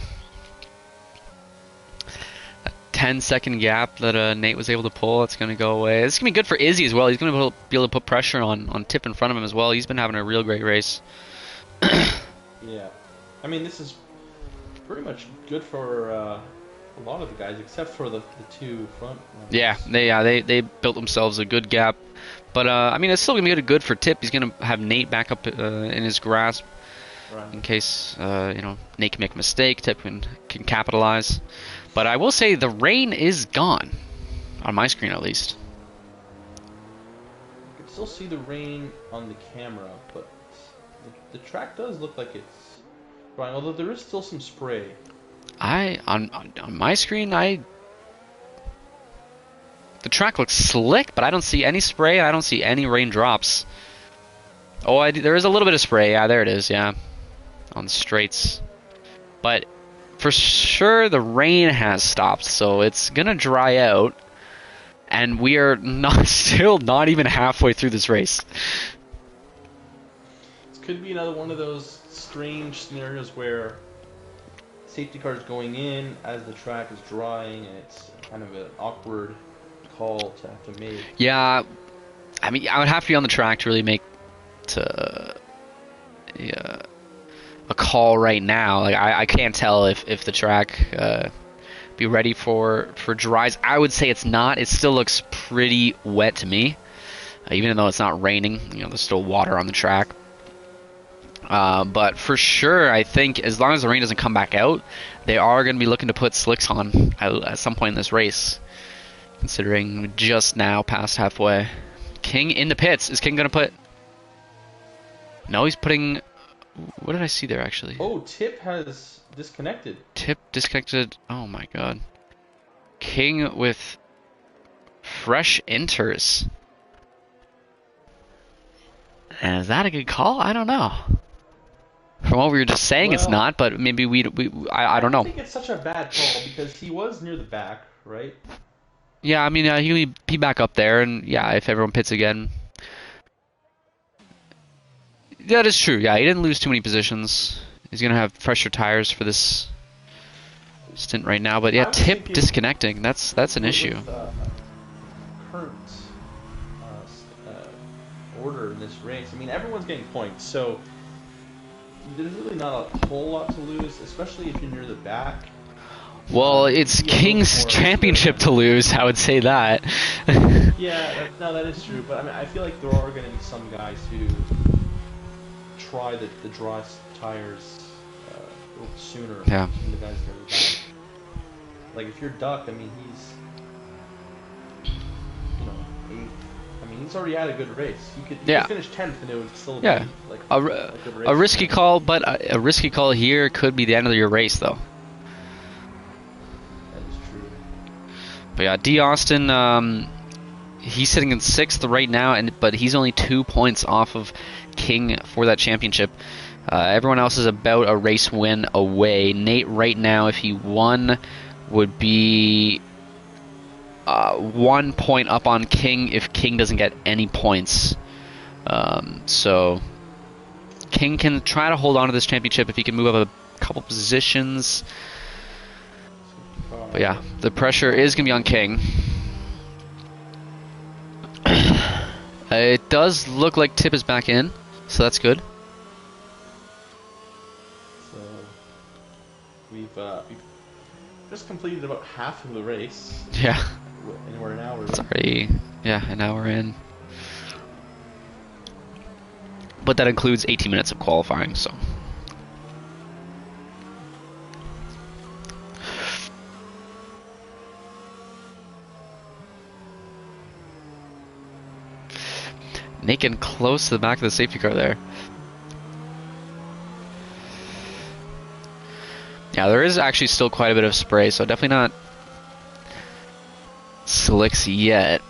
S1: 10-second gap that Nate was able to pull. It's going to go away. This is going to be good for Izzy as well. He's going to be able to put pressure on Tip in front of him as well. He's been having a real great race.
S2: Yeah. I mean, this is pretty much good for a lot of the guys, except for the two front runners.
S1: They built themselves a good gap. But, I mean, it's still going to be good for Tip. He's going to have Nate back up in his grasp.
S2: Right.
S1: In case, Nate can make a mistake, Tip can capitalize. But I will say the rain is gone. On my screen, at least.
S2: You can still see the rain on the camera, but the track does look like it's drying, although there is still some spray.
S1: On my screen, the track looks slick, but I don't see any spray. I don't see any raindrops. Oh, there is a little bit of spray. Yeah, there it is. Yeah, on the straights. But for sure, the rain has stopped, so it's gonna dry out, and we are still not even halfway through this race.
S2: This could be another one of those strange scenarios where safety car is going in as the track is drying, and it's kind of an awkward call to have to make.
S1: Yeah, I mean, I would have to be on the track to really make a call right now. Like I can't tell if the track be ready for dries. I would say it's not. It still looks pretty wet to me, even though it's not raining. There's still water on the track. But for sure, I think as long as the rain doesn't come back out, they are going to be looking to put slicks on at some point in this race. Considering just now past halfway. King in the pits. Is King going to put... No, he's putting... What did I see there, actually?
S2: Oh, Tip has disconnected.
S1: Tip disconnected. Oh, my God. King with fresh inters. And is that a good call? I don't know. From what we were just saying, it's not, but maybe I don't know.
S2: I think it's such a bad call because he was near the back, right?
S1: Yeah, I mean, he'll be back up there, and yeah, if everyone pits again. That is true, yeah, he didn't lose too many positions. He's going to have fresher tires for this stint right now, but yeah, Tip disconnecting, that's an issue.
S2: With, current order in this race, I mean, everyone's getting points, so there's really not a whole lot to lose, especially if you're near the back.
S1: Well, it's King's championship to lose, I would say that.
S2: Yeah, that is true, but I mean, I feel like there are going to be some guys who try the dry tires a little sooner
S1: Yeah.
S2: than the guys near the back. Like, if you're Duck, I mean, he's, eighth. I mean, he's already had a good race. He could finish 10th and it would still be like a good race.
S1: A risky call, but a risky call here could be the end of your race, though.
S2: That is true.
S1: But yeah, D. Austin, he's sitting in 6th right now, but he's only 2 points off of King for that championship. Everyone else is about a race win away. Nate right now, if he won, would be 1 point up on King if King doesn't get any points. So King can try to hold on to this championship if he can move up a couple positions. But yeah, the pressure is going to be on King. It does look like Tip is back in, so that's good.
S2: So we've just completed about half of the race.
S1: Yeah.
S2: And we're an hour in.
S1: It's already, an hour in. But that includes 18 minutes of qualifying, so. Nate getting close to the back of the safety car there. Yeah, there is actually still quite a bit of spray, so definitely not slicks yet.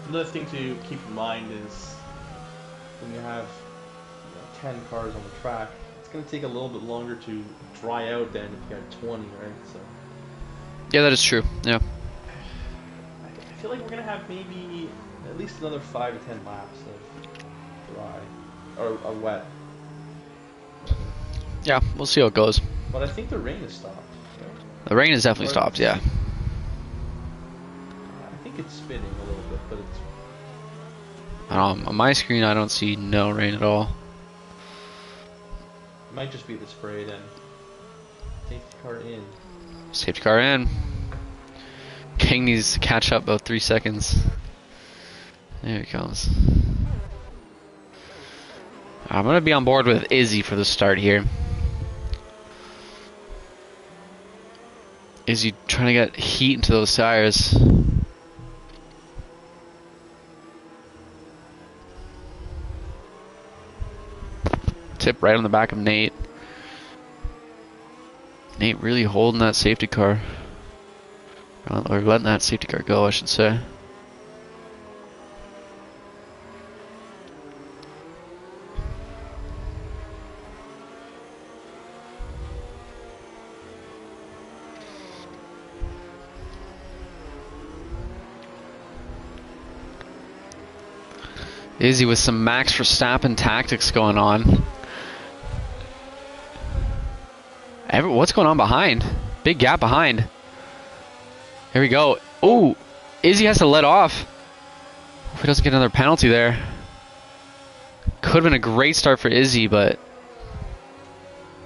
S2: Another thing to keep in mind is when you have 10 cars on the track, it's going to take a little bit longer to dry out than if you had 20, right? So
S1: Yeah, that is true. Yeah.
S2: I feel like we're going to have maybe at least another 5 to 10 laps of dry or wet weather.
S1: Yeah, we'll see how it goes.
S2: But I think the rain has stopped. Right?
S1: The rain has definitely stopped, yeah.
S2: I think it's spitting a little bit, but it's...
S1: On my screen, I don't see no rain at all.
S2: It might just be the spray then. Safety car in.
S1: Safety car in. King needs to catch up about 3 seconds. There he comes. I'm going to be on board with Izzy for the start here. Izzy trying to get heat into those tires. Tip right on the back of Nate. Nate really holding that safety car. Or letting that safety car go, I should say. Izzy with some Max Verstappen tactics going on. What's going on behind? Big gap behind. Here we go. Ooh, Izzy has to let off. Hope he doesn't get another penalty there. Could have been a great start for Izzy, but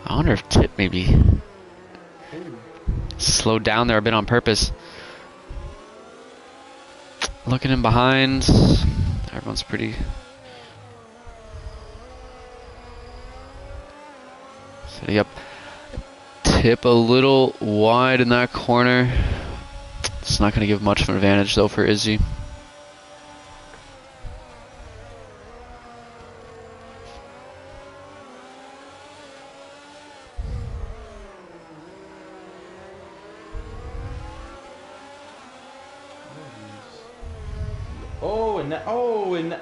S1: I wonder if Tip maybe slowed down there a bit on purpose. Looking in behind. Everyone's pretty... Setting up. Tip a little wide in that corner. It's not going to give much of an advantage though for Izzy.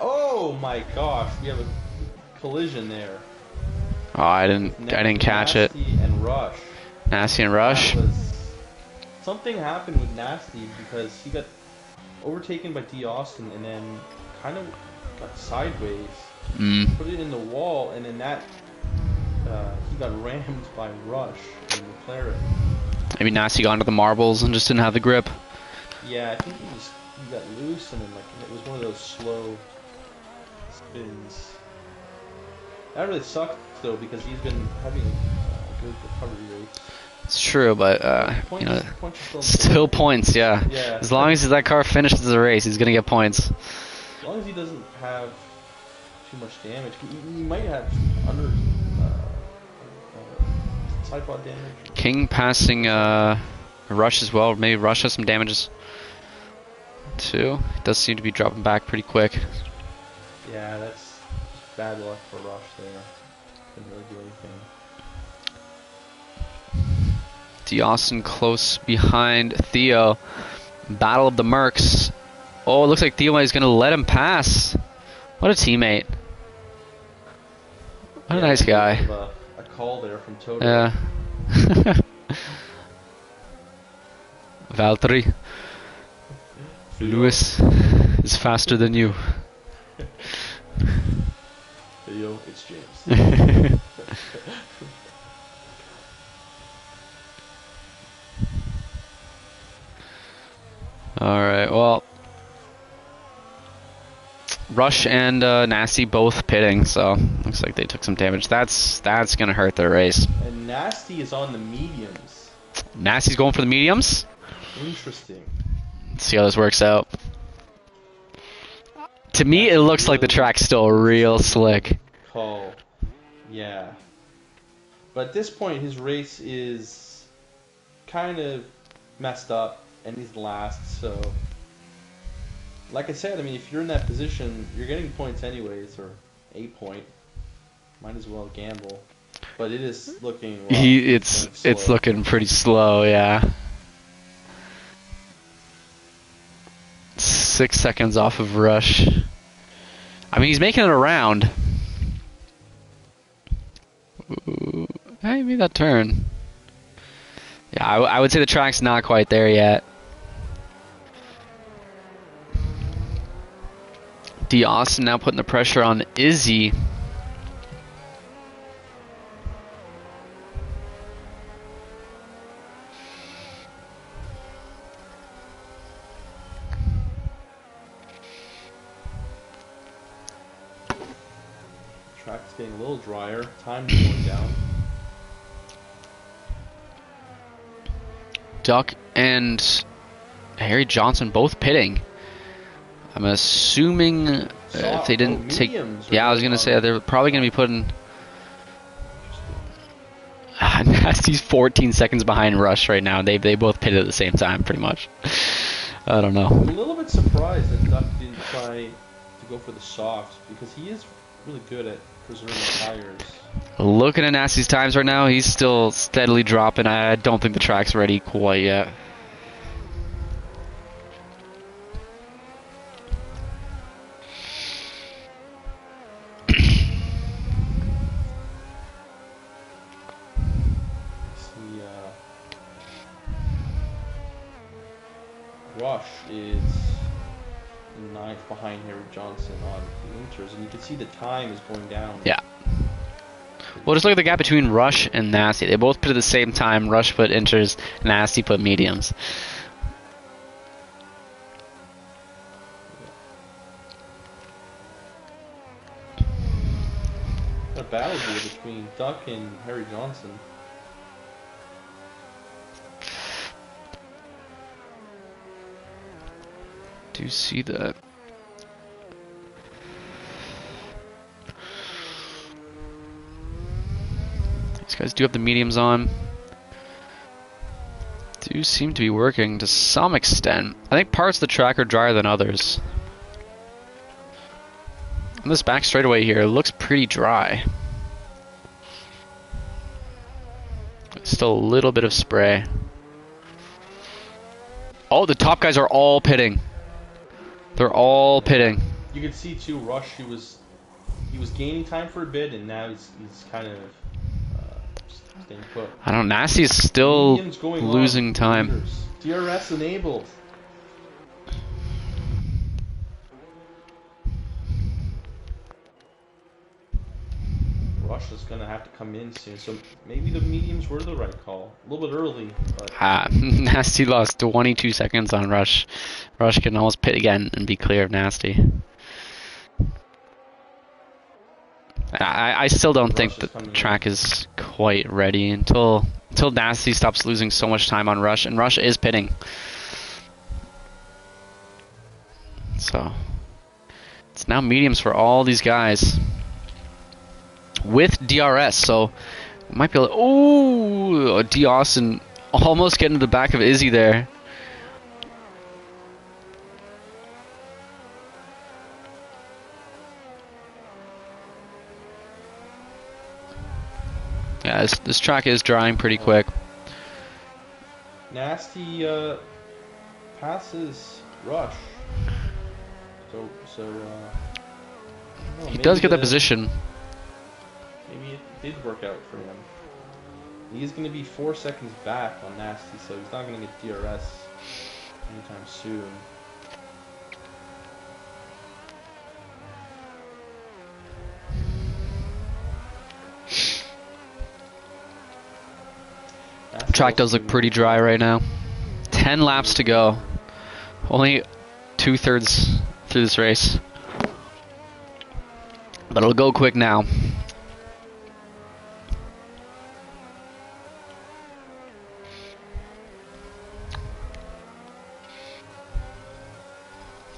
S2: Oh my gosh, we have a collision there.
S1: Oh, I didn't catch it.
S2: Nasty and Rush.
S1: Nasty and Rush.
S2: Something happened with Nasty because he got overtaken by D. Austin and then kind of got sideways, put it in the wall, and then that he got rammed by Rush in McLaren. Maybe
S1: Nasty got into the marbles and just didn't have the grip.
S2: Yeah, I think he got loose and then it was one of those slow spins. That really sucks though because he's been having a good recovery rate.
S1: It's true, but still points, yeah. As long as that car finishes the race, he's gonna get points.
S2: As long as he doesn't have too much damage, he might have under side pod damage.
S1: King passing Rush as well. Maybe Rush has some damages too. He does seem to be dropping back pretty quick.
S2: Yeah, that's bad luck for Rush there. Couldn't really do anything.
S1: D. Austin close behind Theo. Battle of the Mercs. Oh, it looks like Theo is going to let him pass. What a teammate. What a nice guy.
S2: A call there from Toto.
S1: Yeah. Valtteri. Lewis is faster than you.
S2: Theo, it's James.
S1: Alright, well, Rush and Nasty both pitting, so looks like they took some damage. That's gonna hurt their race.
S2: And Nasty is on the mediums.
S1: Nasty's going for the mediums?
S2: Interesting.
S1: Let's see how this works out. To me, it looks like the track's still real slick.
S2: Call. Yeah. But at this point, his race is kind of messed up. And he's last, so like I said, I mean, if you're in that position, you're getting points anyways, or a point. Might as well gamble. But it is looking rough.
S1: It's looking pretty slow, yeah. 6 seconds off of Rush. I mean, he's making it around. Ooh, hey, made that turn. Yeah, I would say the track's not quite there yet. D. Austin now putting the pressure on Izzy.
S2: Track's getting a little drier. Time's going down.
S1: Duck and Harry Johnson both pitting. I'm assuming if they didn't take... Yeah, I was going to say they're probably going to be putting... Nasty's 14 seconds behind Rush right now. They both pitted at the same time, pretty much. I don't know.
S2: I'm a little bit surprised that Duck didn't try to go for the softs, because he is really good at preserving tires.
S1: Looking at Nasty's times right now, he's still steadily dropping. I don't think the track's ready quite yet.
S2: Rush is 9th behind Harry Johnson on the inters, and you can see the time is going down.
S1: Yeah. Well, just look at the gap between Rush and Nasty. They both put at the same time. Rush put inters, Nasty put mediums.
S2: A battle here between Duck and Harry Johnson.
S1: Do you see that? These guys do have the mediums on. Do seem to be working to some extent. I think parts of the track are drier than others. On this back straightaway here, it looks pretty dry. Still a little bit of spray. Oh, the top guys are all pitting. They're all pitting.
S2: You can see too, Rush. He was gaining time for a bit, and now he's kind of staying put.
S1: I don't know. Nasty is still losing time.
S2: DRS enabled. Rush is gonna have to come in soon, so maybe the mediums were the right call. A little bit early, but
S1: Nasty lost 22 seconds on Rush. Rush can almost pit again and be clear of Nasty. I still don't think the track is quite ready until Nasty stops losing so much time on Rush, and Rush is pitting. So it's now mediums for all these guys with DRS. So it might be like, oh, D. Austin almost getting to the back of Izzy there. Yeah, this track is drying pretty quick.
S2: Nasty passes Rush. So
S1: he does get that position.
S2: Maybe it did work out for him. He's going to be 4 seconds back on Nasty, so he's not going to get DRS anytime soon.
S1: Track does look pretty dry right now. 10 laps to go. Only 2/3 through this race. But it'll go quick now.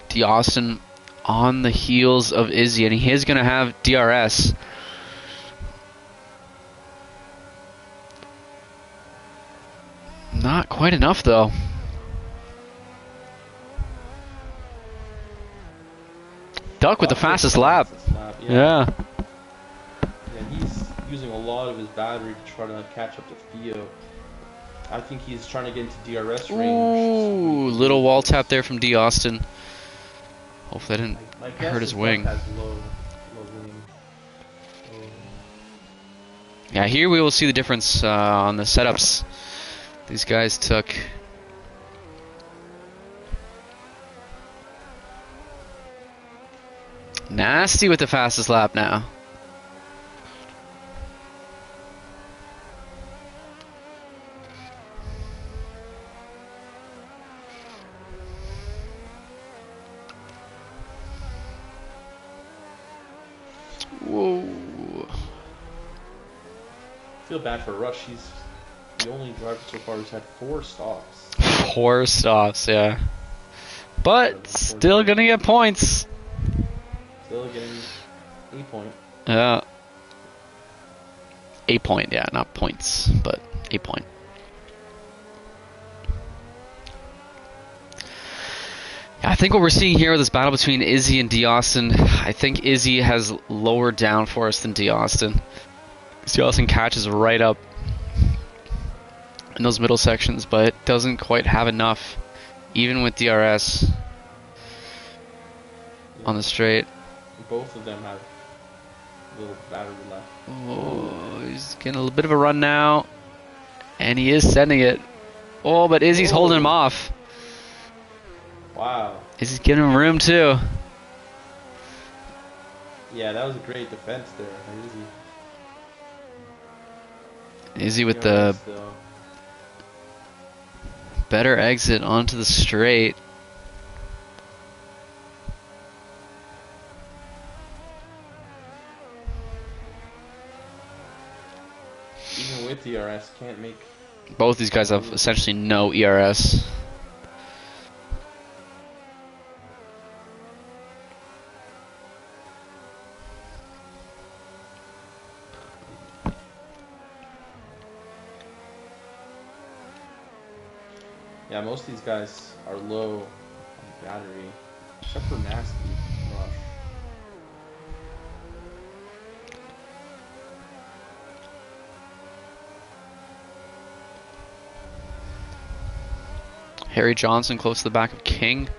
S1: D. Austin on the heels of Izzy, and he is going to have DRS. Not quite enough, though. Duck with the fastest lap. Yeah.
S2: Yeah, he's using a lot of his battery to try to catch up to Theo. I think he's trying to get into DRS range.
S1: Ooh, little wall tap there from D. Austin. Hopefully I didn't
S2: My guess
S1: hurt
S2: is
S1: his
S2: Duck
S1: wing.
S2: has low wing. Oh.
S1: Yeah, here we will see the difference on the setups these guys took. Nasty with the fastest lap now. Whoa.
S2: I feel bad for Rush. He's the only driver so far who's had 4 stops.
S1: 4 stops, yeah. But still gonna get points.
S2: Still getting 8 point.
S1: Yeah. 8 point, yeah, not points, but 8 point. I think what we're seeing here with this battle between Izzy and D. Austin, I think Izzy has lower downforce than D. Austin. D. Austin catches right up in those middle sections, but doesn't quite have enough, even with DRS on the straight.
S2: Both of them have a little battery left.
S1: Oh, he's getting a little bit of a run now, and he is sending it. Oh, but Izzy's holding him off.
S2: Wow.
S1: Izzy's giving him room too.
S2: Yeah, that was a great defense there.
S1: Izzy with the better exit onto the straight.
S2: Even with DRS, can't make.
S1: Both these guys have essentially no ERS.
S2: Yeah, most of these guys are low on battery, except for Nasty Rush.
S1: Harry Johnson close to the back of King.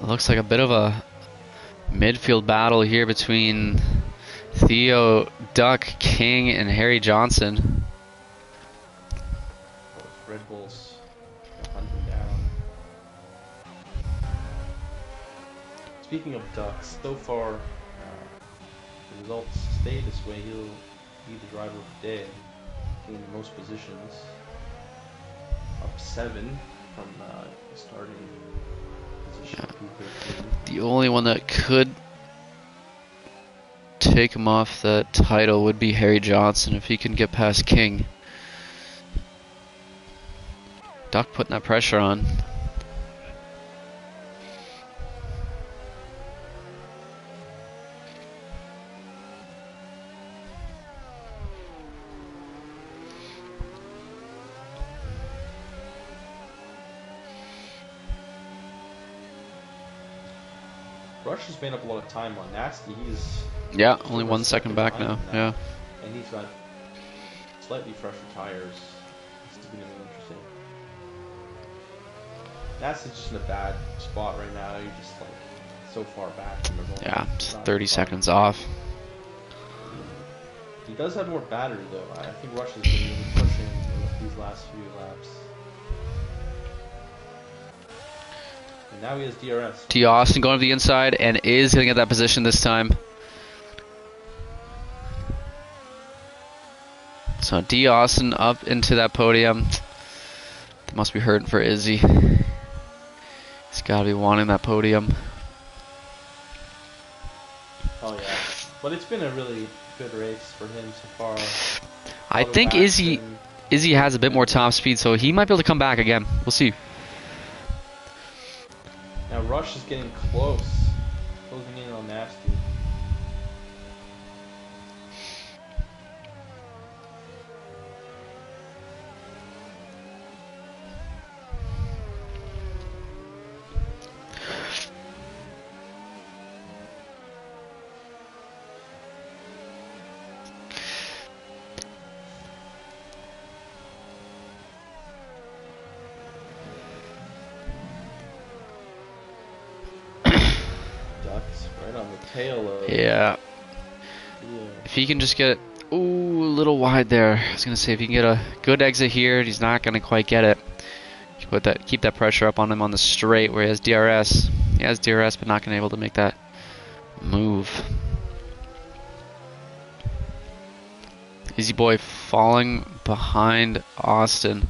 S1: Looks like a bit of a midfield battle here between Theo, Duck, King, and Harry Johnson.
S2: Those Red Bulls hunting down. Speaking of Ducks, so far the results stay this way. He'll be the driver of the day, gaining the most positions. Up 7 from starting position.
S1: Yeah. The only one that could take him off that title would be Harry Johnson if he can get past King. Duck putting that pressure on.
S2: Rush has made up a lot of time on Nasty. He's
S1: only 1 second back now. Yeah.
S2: And he's got slightly fresher tires. This is going to be interesting. Nasty's just in a bad spot right now. You're just like so far back from everyone.
S1: Yeah, just 30 seconds off.
S2: He does have more battery though. I think Rush has been really pushing these last few laps. And now he has DRS.
S1: D. Austin going to the inside and is going to get that position this time. So D. Austin up into that podium. That must be hurting for Izzy. He's got to be wanting that podium.
S2: Oh yeah, but it's been a really good race for him so far.
S1: I think Izzy has a bit more top speed, so he might be able to come back again. We'll see.
S2: Now Rush is getting close, closing in on Nasty. Right on the tail of.
S1: Yeah. If he can just get it, a little wide there. I was gonna say if he can get a good exit here, he's not gonna quite get it. Keep that pressure up on him on the straight where he has DRS. He has DRS, but not gonna be able to make that move. Easy boy falling behind Austin.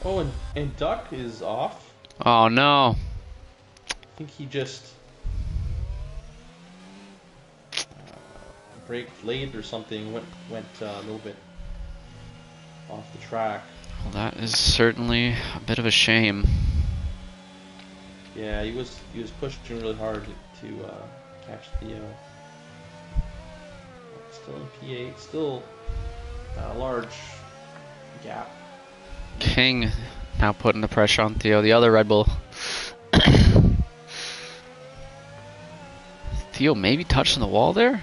S2: Oh, and Duck is off.
S1: Oh no.
S2: I think he just braked late or something. Went a little bit off the track.
S1: Well, that is certainly a bit of a shame.
S2: Yeah, he was pushing really hard to catch Theo. Still in P8, still a large gap.
S1: King now putting the pressure on Theo, the other Red Bull. Theo maybe touching the wall there?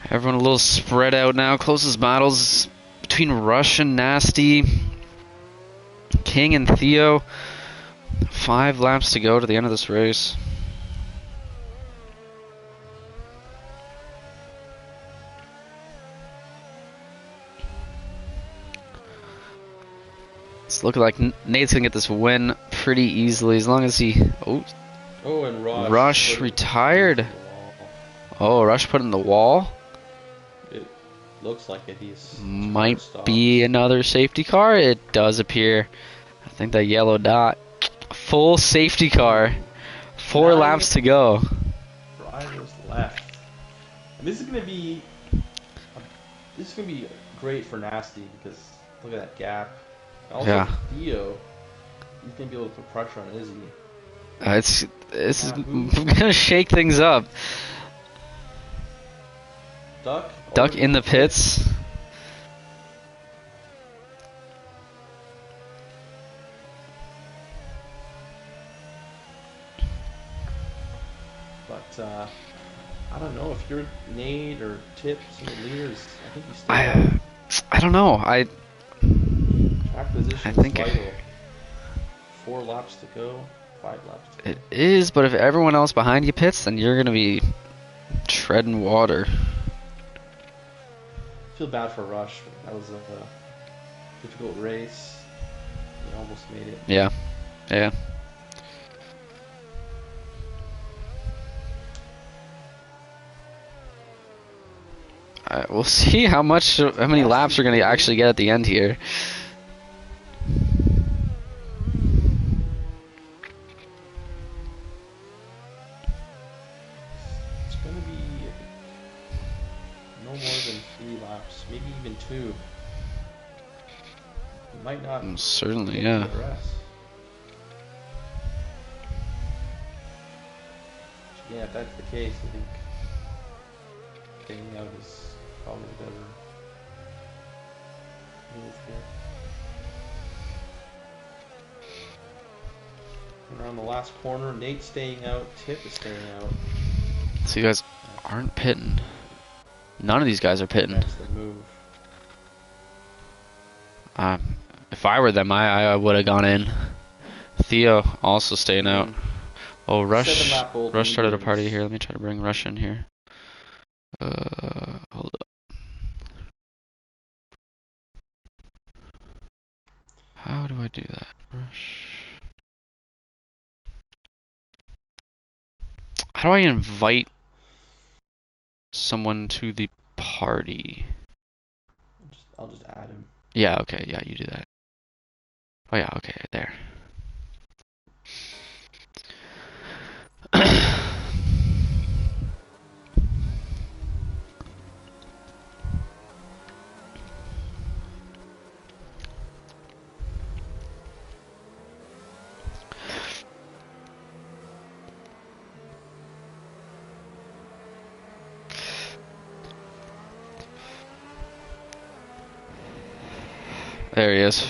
S1: Everyone a little spread out now. Closest battles between Rush and Nasty. King and Theo. 5 laps to go to the end of this race. It's looking like Nate's gonna get this win pretty easily as long as he.
S2: Oh, and
S1: Rush retired. Oh, Rush put in the wall.
S2: It looks like it. He's
S1: might be another safety car. It does appear. I think that yellow dot. Full safety car. 4 laps to go.
S2: Drivers left. And this is gonna be great for Nasty because look at that gap. Also,
S1: Yeah.
S2: Theo, he's gonna be able to put pressure on Izzy.
S1: This is gonna shake things up.
S2: Duck
S1: in the pits.
S2: But I don't know if you're Nate or Tips and the leaders. I think you still.
S1: I don't know.
S2: Track position is vital. 4 laps to go. 5 laps to go.
S1: It is, but if everyone else behind you pits, then you're gonna be treading water.
S2: I feel bad for Rush. That was a difficult race. He almost made it.
S1: Yeah. We'll see how many laps we're gonna actually get at the end here.
S2: It's gonna be no more than 3 laps, maybe even 2. He might not.
S1: Certainly, yeah.
S2: Yeah, if that's the case, I think staying out is probably the better move here. Around the last corner, Nate staying out, Tip is staying out.
S1: So you guys aren't pitting. None of these guys are pitting.
S2: That's the move.
S1: If I were them, I would have gone in. Theo also staying out. Oh, Rush started a party here. Let me try to bring Rush in here. Hold up. How do I do that? Rush. How do I invite someone to the party?
S2: I'll just add him.
S1: Yeah, okay, yeah, you do that. Oh yeah, okay, there. There he is.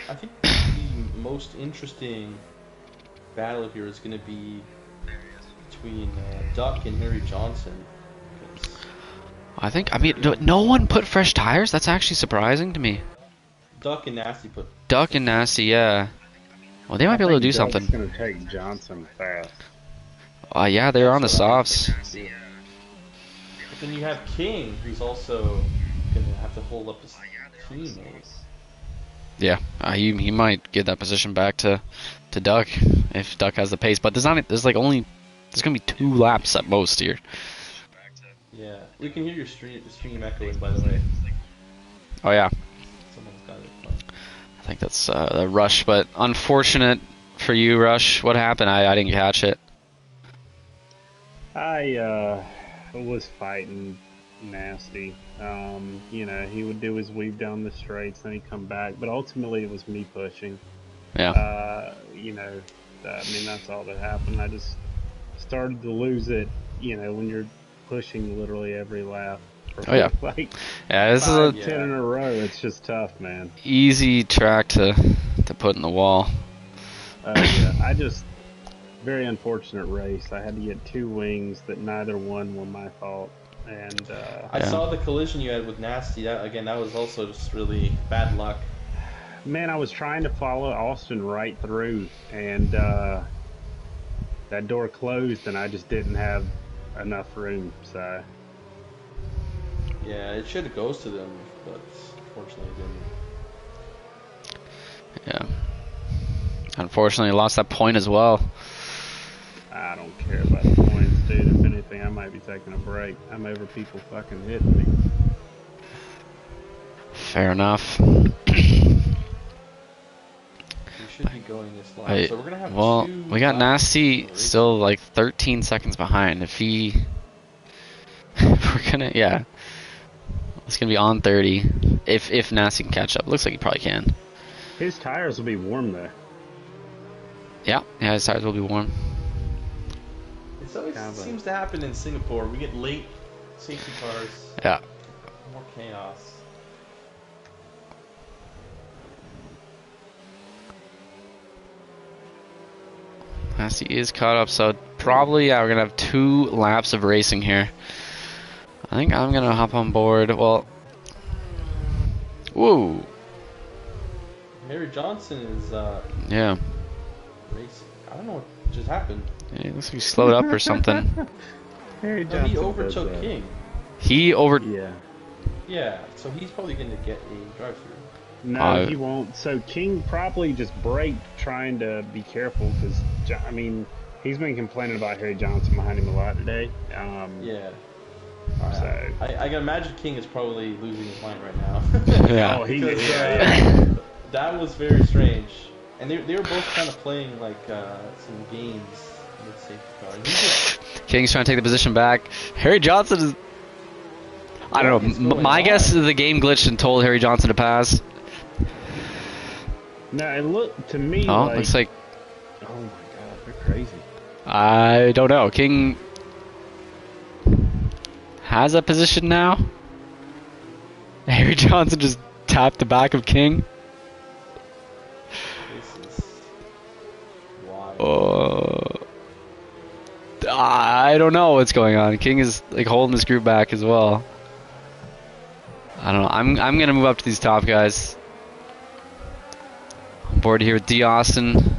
S2: I think the most interesting battle here is going to be between Duck and Harry Johnson.
S1: I mean, no one put fresh tires? That's actually surprising to me.
S2: Duck and Nasty put.
S1: Duck and Nasty, yeah. Well, they might be able to do something.
S3: Duck's going to take Johnson fast.
S1: Yeah, they're on the softs.
S2: But then you have King, who's also going to have to hold up his teammates.
S1: Yeah, he might give that position back to Duck if Duck has the pace. But there's gonna be 2 laps at most here.
S2: Yeah, we can hear your stream echoing, by the way.
S1: Oh yeah.
S2: Someone's got it.
S1: I think that's the Rush, but unfortunate for you, Rush. What happened? I didn't catch it.
S3: I was fighting Nasty. You know, he would do his weave down the straights, then he'd come back. But ultimately, it was me pushing.
S1: Yeah.
S3: You know, I mean, that's all that happened. I just started to lose it. You know, when you're pushing literally every lap.
S1: Oh yeah.
S3: Like,
S1: yeah, this is a
S3: 10 in a row. It's just tough, man.
S1: Easy track to put in the wall.
S3: Yeah, very unfortunate race. I had to get 2 wings that neither one were my fault. And
S2: I saw the collision you had with Nasty. That was also just really bad luck.
S3: Man, I was trying to follow Austin right through, and that door closed, and I just didn't have enough room. So
S2: yeah, it should have goes to them, but unfortunately it didn't.
S1: Yeah. Unfortunately, lost that point as well.
S3: I don't care about the points, dude. If anything, I might be taking a break. I'm over people fucking hitting me.
S1: Fair enough.
S2: We should be going this long. So we're gonna have
S1: we got Nasty still like 13 seconds behind. If we're gonna, yeah. It's gonna be on 30. If Nasty can catch up. Looks like he probably can.
S3: His tires will be warm though.
S1: Yeah, his tires will be warm.
S2: It always seems to happen in Singapore. We get late safety cars.
S1: Yeah.
S2: More chaos.
S1: Nasty is caught up, so probably, yeah, we're gonna have 2 laps of racing here. I think I'm gonna hop on board. Well, whoa.
S2: Harry Johnson is
S1: Yeah.
S2: racing. I don't know what just happened.
S1: Yeah, it looks like he slowed up or something.
S3: Harry
S2: No,
S3: Johnson
S2: he overtook King.
S3: Yeah.
S2: Yeah, so he's probably going to get a drive-through.
S3: No, he won't. So King probably just braked trying to be careful because, I mean, he's been complaining about Harry Johnson behind him a lot today.
S2: Yeah.
S3: So
S2: I can imagine King is probably losing his mind right now.
S1: Yeah.
S3: Oh,
S2: That was very strange. And they were both kind of playing like some games with safety car.
S1: King's trying to take the position back. Harry Johnson is... I don't know. My guess is the game glitched and told Harry Johnson to pass.
S3: No, it looked to me
S1: like... looks like...
S3: Oh my god, they're crazy.
S1: I don't know. King has that position now. Harry Johnson just tapped the back of King.
S2: This is wild.
S1: I don't know what's going on. King is like holding his group back as well. I don't know. I'm gonna move up to these top guys. I'm board here with D. Austin.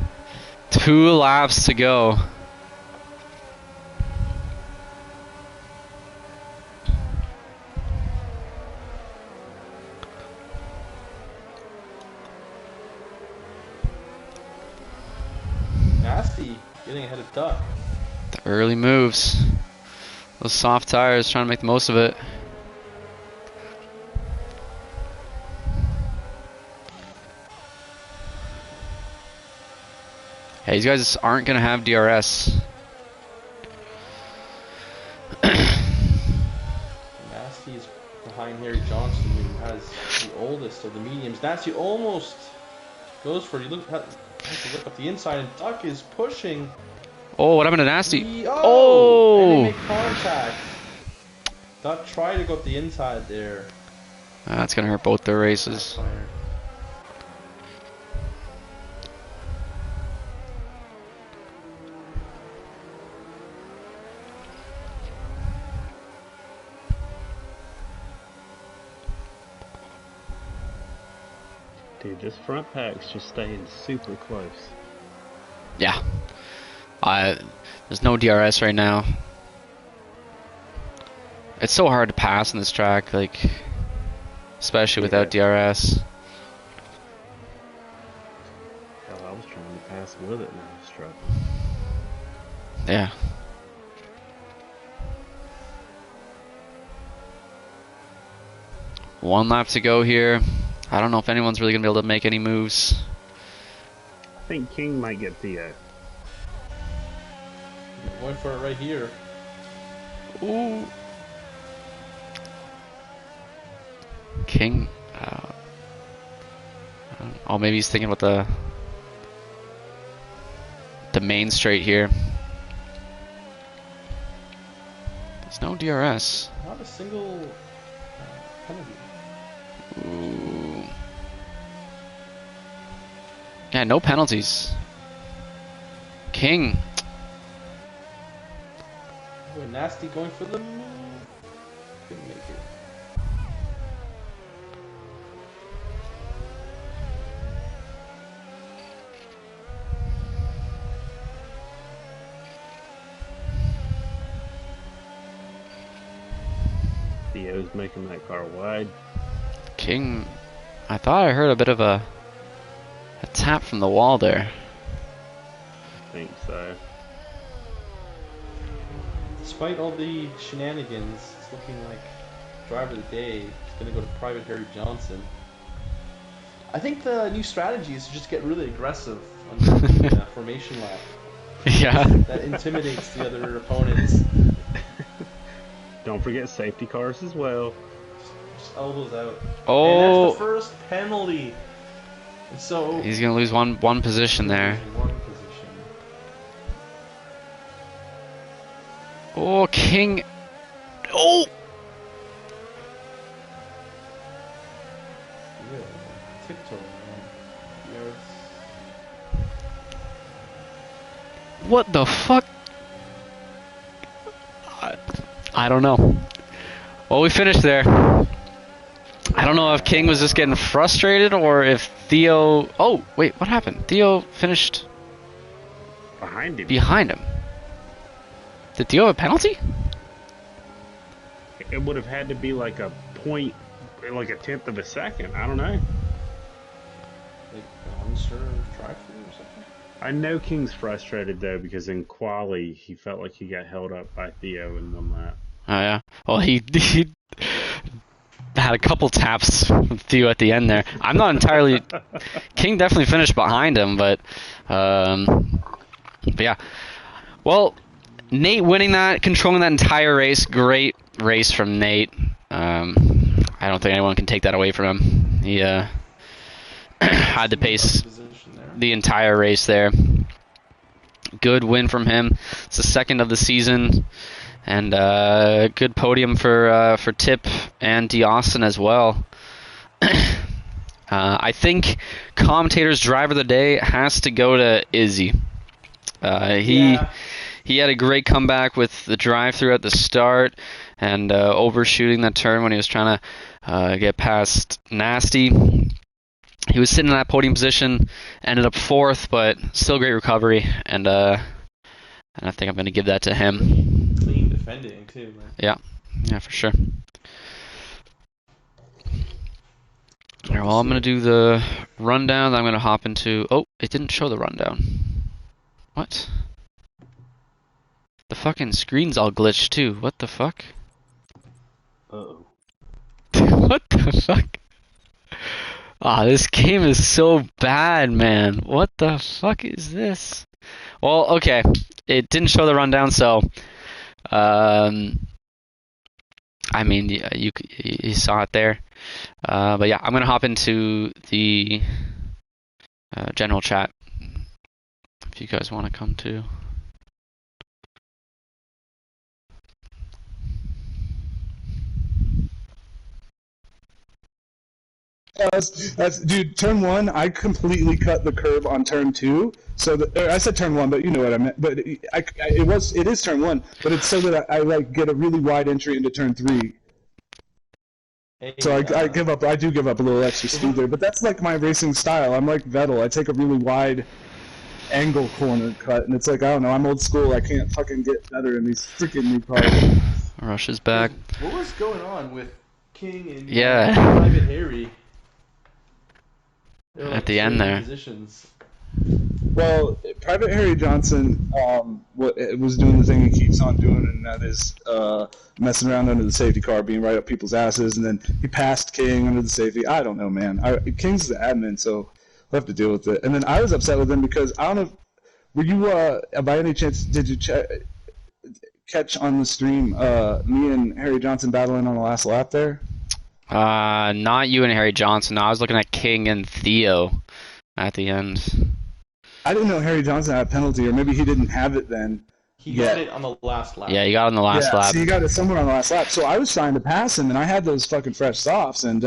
S1: 2 laps to go.
S2: Nasty getting ahead of Duck.
S1: The early moves. Those soft tires, trying to make the most of it. Hey, these guys aren't going to have DRS.
S2: Nasty is behind Harry Johnson, who has the oldest of the mediums. Nasty almost goes for it. You have to look up the inside, and Duck is pushing.
S1: Oh, what happened to Nasty?
S2: And
S1: Oh!
S2: they make contact. Duck tried to go up the inside there.
S1: That's going to hurt both their races.
S2: Backfire.
S3: Dude, this front pack's just staying super close.
S1: Yeah. There's no DRS right now. It's so hard to pass in this track, like, especially without DRS.
S3: Hell, I was trying to pass with it and I was struggling.
S1: Yeah. One lap to go here. I don't know if anyone's really going to be able to make any moves.
S3: I think King might get Theo.
S2: Going for it right here.
S1: Ooh. King. Oh, maybe he's thinking about the main straight here. There's no DRS.
S2: Not a single penalty.
S1: Ooh. Yeah, no penalties. King.
S2: Oh, Nasty going for the move. Couldn't make it.
S3: Theo's making that car wide.
S1: King. I thought I heard a bit of a tap from the wall there.
S3: I think so.
S2: Despite all the shenanigans, it's looking like driver of the day is going to go to Private Harry Johnson. I think the new strategy is to just get really aggressive on the formation lap.
S1: Yeah.
S2: That intimidates the other opponents.
S3: Don't forget safety cars as well.
S2: Just elbows out.
S1: Oh.
S2: And that's the first penalty. And so
S1: He's going to lose one position there.
S2: One position.
S1: Oh, King. Oh!
S2: Yeah, tiptoe. Yeah,
S1: What the fuck? I don't know. Well, we finished there. I don't know if King was just getting frustrated or if Theo... Oh, wait, what happened? Theo finished
S3: Behind him.
S1: behind him. Did Theo have a penalty?
S3: It would have had to be like a point, like a tenth of a second. I don't know.
S2: like unserved drive-through or something.
S3: I know King's frustrated though because in quali he felt like he got held up by Theo in one lap.
S1: Oh, yeah. Well, he had a couple taps from Theo at the end there. I'm not entirely... King definitely finished behind him, but yeah. Well, Nate winning that, controlling that entire race. Great race from Nate. I don't think anyone can take that away from him. He had the pace the entire race there. Good win from him. It's the second of the season. And good podium for Tip and DeAustin as well. I think commentator's driver of the day has to go to Izzy. He had a great comeback with the drive-through at the start and overshooting that turn when he was trying to get past Nasty. He was sitting in that podium position, ended up 4th, but still great recovery, and I think I'm going to give that to him.
S2: Clean defending too, man.
S1: Yeah, for sure. Alright, well, I'm going to do the rundown. I'm going to hop into... Oh, it didn't show the rundown. What? The fucking screen's all glitched, too. What the fuck?
S3: Uh-oh.
S1: What the fuck? Ah, this game is so bad, man. What the fuck is this? Well, okay. It didn't show the rundown, so... I mean, you saw it there. But yeah, I'm going to hop into the general chat if you guys want to come too.
S4: Dude, turn 1, I completely cut the curb on turn 2. So I said turn 1, but you know what I meant. But it is turn 1, but it's so that I like get a really wide entry into turn 3.
S2: Hey,
S4: So I give up. I do give up a little extra speed there, but that's like my racing style. I'm like Vettel. I take a really wide angle corner cut, and it's like, I don't know. I'm old school. I can't fucking get better in these freaking new cars.
S1: Rush is back.
S2: What was going on with King and
S1: Yeah.
S2: Private Harry? They were,
S1: At the end there.
S2: Positions.
S4: Well, Private Harry Johnson was doing the thing he keeps on doing, and that is messing around under the safety car, being right up people's asses, and then he passed King under the safety. I don't know, man. King's the admin, so we'll have to deal with it. And then I was upset with him because I don't know. Were you, by any chance, did you catch on the stream me and Harry Johnson battling on the last lap there?
S1: Not you and Harry Johnson. No, I was looking at King and Theo at the end.
S4: I didn't know Harry Johnson had a penalty, or maybe he didn't have it then.
S2: He got it on the last lap.
S1: Yeah, you got it on the last lap.
S4: So you got it somewhere on the last lap. So I was trying to pass him, and I had those fucking fresh softs, and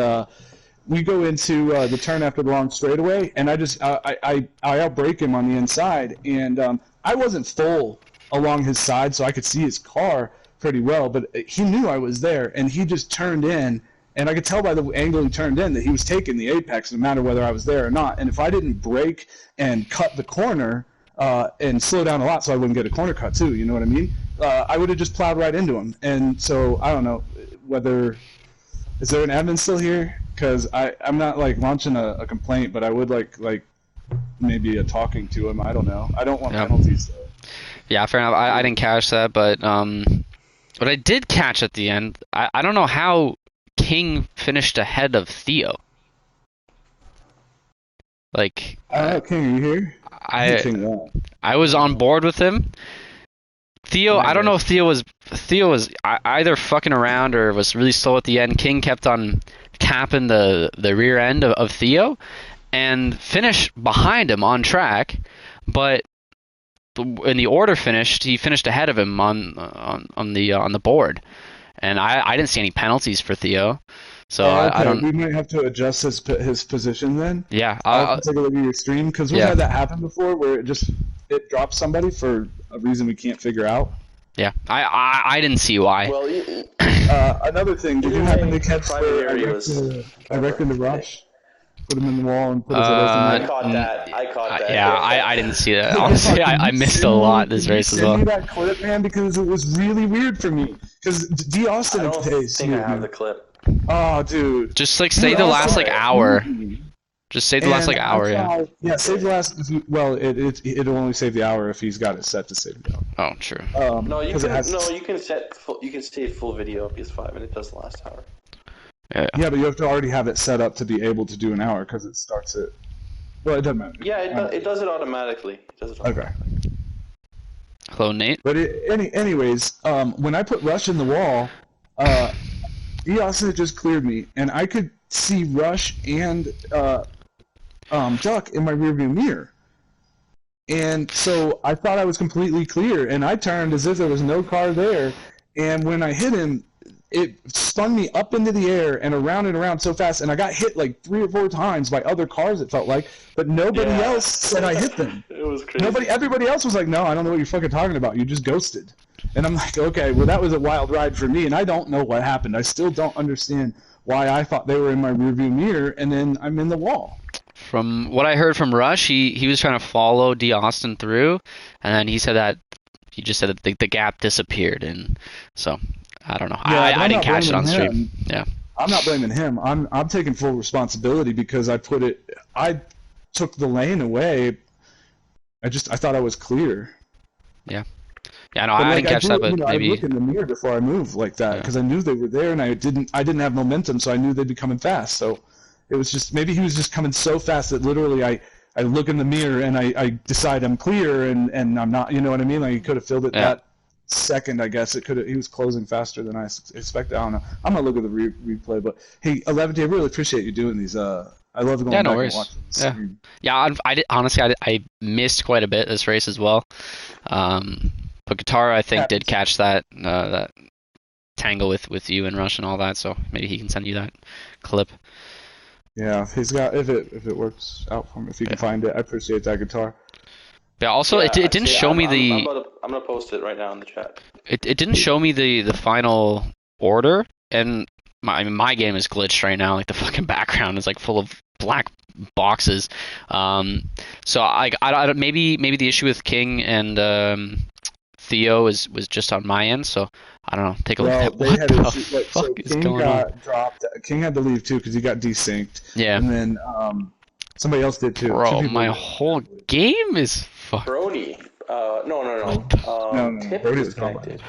S4: we go into the turn after the long straightaway, and I outbrake him on the inside, and I wasn't full along his side, so I could see his car pretty well, but he knew I was there, and he just turned in. And I could tell by the angle he turned in that he was taking the apex, no matter whether I was there or not. And if I didn't brake and cut the corner and slow down a lot so I wouldn't get a corner cut too, you know what I mean? I would have just plowed right into him. And so I don't know whether – is there an admin still here? Because I'm not like launching a complaint, but I would like maybe a talking to him. I don't know. I don't want penalties though.
S1: Yeah, fair enough. I didn't catch that, but what I did catch at the end, I don't know how – King finished ahead of Theo. Like,
S4: King, are you here?
S1: I was on board with him. Theo, I don't know if Theo was either fucking around or was really slow at the end. King kept on tapping the rear end of Theo and finished behind him on track, but in the order finished, he finished ahead of him on the board. And I didn't see any penalties for Theo, so I don't.
S4: We might have to adjust his position then.
S1: Yeah,
S4: I'll take a look at your stream because we've had that happen before, where it drops somebody for a reason we can't figure out.
S1: Yeah, I didn't see why.
S5: Well,
S4: another thing, did you happen to catch where I reckon the rush? Put him in the wall and put his
S5: I caught that.
S1: Yeah, I didn't see that. Honestly, I missed a lot this race as well.
S4: Send me that clip, man, because it was really weird for me. Because DeAustin
S5: I don't think I have the clip.
S4: Oh, dude.
S1: Just like say the last like hour. Just save the last like hour, yeah.
S4: Yeah, save the last. Well, it'll only save the hour if he's got it set to save the hour.
S1: Oh, true.
S5: No, you can save full video of PS5 and it does last hour.
S4: Yeah, but you have to already have it set up to be able to do an hour because it starts at. Well, it doesn't matter.
S5: Yeah, it does it automatically.
S4: Okay.
S1: Hello, Nate.
S4: But anyways, when I put Rush in the wall, he also just cleared me, and I could see Rush and Duck in my rearview mirror. And so I thought I was completely clear, and I turned as if there was no car there, And when I hit him, it spun me up into the air and around so fast, and I got hit like 3 or 4 times by other cars, it felt like, but nobody else said I hit them.
S5: It was crazy.
S4: Everybody else was like, no, I don't know what you're fucking talking about. You just ghosted. And I'm like, okay, well, that was a wild ride for me, and I don't know what happened. I still don't understand why I thought they were in my rearview mirror, and then I'm in the wall.
S1: From what I heard from Rush, he was trying to follow D. Austin through, and then he just said that the gap disappeared, and so I don't know.
S4: Yeah,
S1: I didn't catch it on
S4: him.
S1: stream. Yeah.
S4: I'm not blaming him. I'm taking full responsibility because I took the lane away. I thought I was clear.
S1: Yeah. Yeah, no, I didn't catch that, but maybe
S4: I look in the mirror before I move like that because I knew they were there, and I didn't have momentum, so I knew they'd be coming fast. So it was just maybe he was just coming so fast that literally I look in the mirror and I decide I'm clear and I'm not. You know what I mean? Like he could have filled it that second. I guess it could. He was closing faster than I expected. I don't know. I'm gonna look at the replay, but hey, 11, I really appreciate you doing these. I love going back and watching this stream.
S1: Yeah, honestly, I missed quite a bit this race as well. But Guitar, I think, did catch that tangle with you and Rush and all that, so maybe he can send you that clip.
S4: Yeah, he's got if it works out for him, if he can find it. I appreciate that, Guitar.
S1: Yeah. Also, it didn't show me the.
S5: I'm gonna post it right now in the chat.
S1: It didn't show me the final order, and my game is glitched right now. Like the fucking background is like full of black boxes. So I maybe the issue with King and Theo was just on my end. So I don't know. Take a look at what the fuck is going on.
S4: Dropped. King had to leave too because he got desynced.
S1: Yeah.
S4: And then somebody else did too.
S1: Bro, my whole game is fucked.
S5: Brody. No.
S4: No.
S5: Tip
S4: Brody
S5: was
S4: was gone.
S5: connected.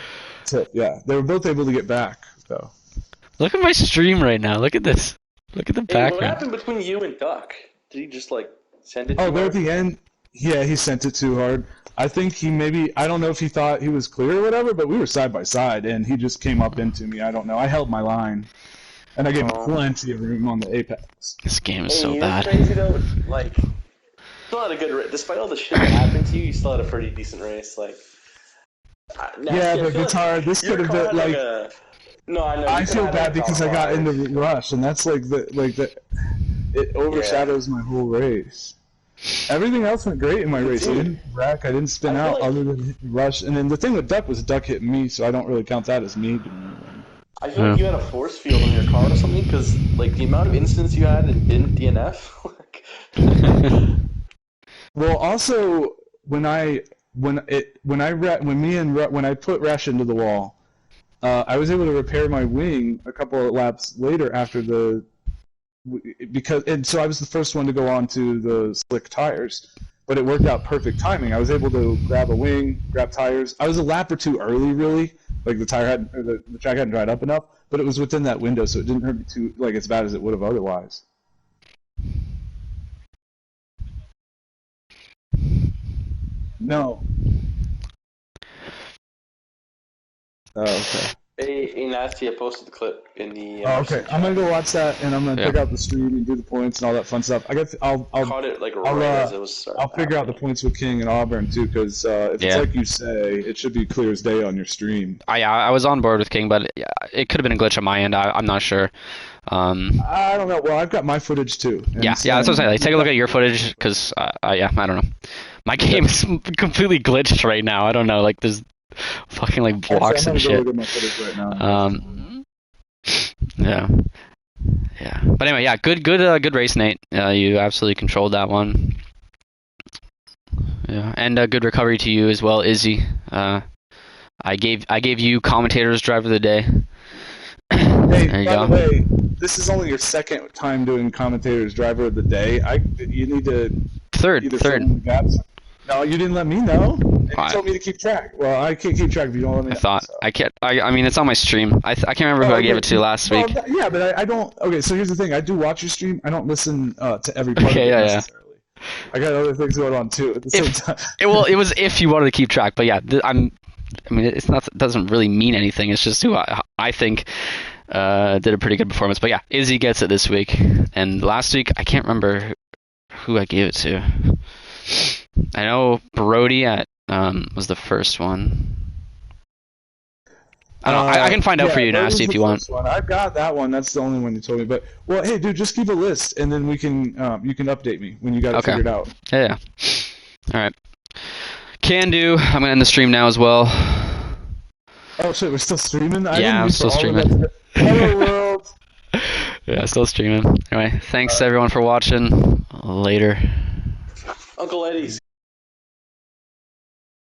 S4: Tip, yeah. They were both able to get back though.
S1: Look at my stream right now. Look at this. Look at the
S5: Hey,
S1: background.
S5: what happened between you and Duck? Did he just like send it?
S4: Oh,
S5: to
S4: there
S5: her?
S4: at the end. Yeah, he sent it too hard. I think I don't know if he thought he was clear or whatever, but we were side by side, and he just came up into me. I don't know. I held my line, and I gave him plenty of room on the apex.
S1: This game is so
S5: That's
S1: bad.
S5: crazy though. Like, still had a good race. Despite all the shit that happened to you, you still had a pretty decent race. Like,
S4: yeah, but Guitar, this could have been like.
S5: No, I know.
S4: I feel bad because I got into the rush, and that's it overshadows my whole race. Everything else went great in my race. I didn't wreck. I didn't spin out other than hit the rush. And then the thing with Duck was Duck hit me, so I don't really count that as me.
S5: I feel like you had a force field on your car or something, because like the amount of incidents you had and didn't DNF.
S4: Well, also when I put Rash into the wall, I was able to repair my wing a couple of laps later after so I was the first one to go on to the slick tires, but it worked out perfect timing. I was able to grab a wing, grab tires. I was a lap or two early, really. Like the track hadn't dried up enough, but it was within that window, so it didn't hurt me too like as bad as it would have otherwise. No. Oh, okay.
S5: Hey, Nasty, I posted the clip in the.
S4: Oh, okay. I'm gonna go watch that, and I'm gonna pick out the stream and do the points and all that fun stuff. I guess I'll
S5: caught it like right as it was.
S4: I'll figure out the points with King and Auburn too, because if it's like you say, it should be clear as day on your stream.
S1: I was on board with King, but it could have been a glitch on my end. I'm not sure.
S4: I don't know. Well, I've got my footage too.
S1: Yeah, that's what I'm saying. Like, take a look at your footage, because I don't know. My game is completely glitched right now. I don't know. Like there's fucking like blocks and shit.
S4: Right now.
S1: Yeah. But anyway, yeah, good race, Nate. You absolutely controlled that one. Yeah, and good recovery to you as well, Izzy. I gave you commentator's driver of the day.
S4: Hey,
S1: there you
S4: by
S1: go.
S4: the way, this is only your second time doing commentator's driver of the day. You need to
S1: Third.
S4: No, you didn't let me know. And you told me to keep track. Well, I can't keep track if you don't let me know.
S1: I can't. I mean, it's on my stream. I can't remember who I gave it to last week.
S4: Yeah, but I don't. Okay, so here's the thing. I do watch your stream. I don't listen to every part of it necessarily. I got other things going on too at the same time.
S1: It was if you wanted to keep track, but yeah, I mean, it's not. It doesn't really mean anything. It's just who I think did a pretty good performance. But yeah, Izzy gets it this week, and last week I can't remember who I gave it to. I know Brody was the first one. I don't know. I can find out for you,
S4: that was
S1: Nasty, if
S4: the
S1: you want.
S4: first one. I've got that one. That's the only one you told me. But well, hey, dude, just keep a list, and then we can you can update me when you got it
S1: Okay.
S4: figured out.
S1: Yeah. All right. Can do. I'm gonna end the stream now as well.
S4: Oh shit, we're still streaming. I
S1: Yeah,
S4: didn't
S1: I'm
S4: mean
S1: still
S4: for all of
S1: streaming.
S4: that to- Hello world.
S1: Yeah, still streaming. Anyway, thanks everyone for watching. Later.
S5: Uncle Eddie's.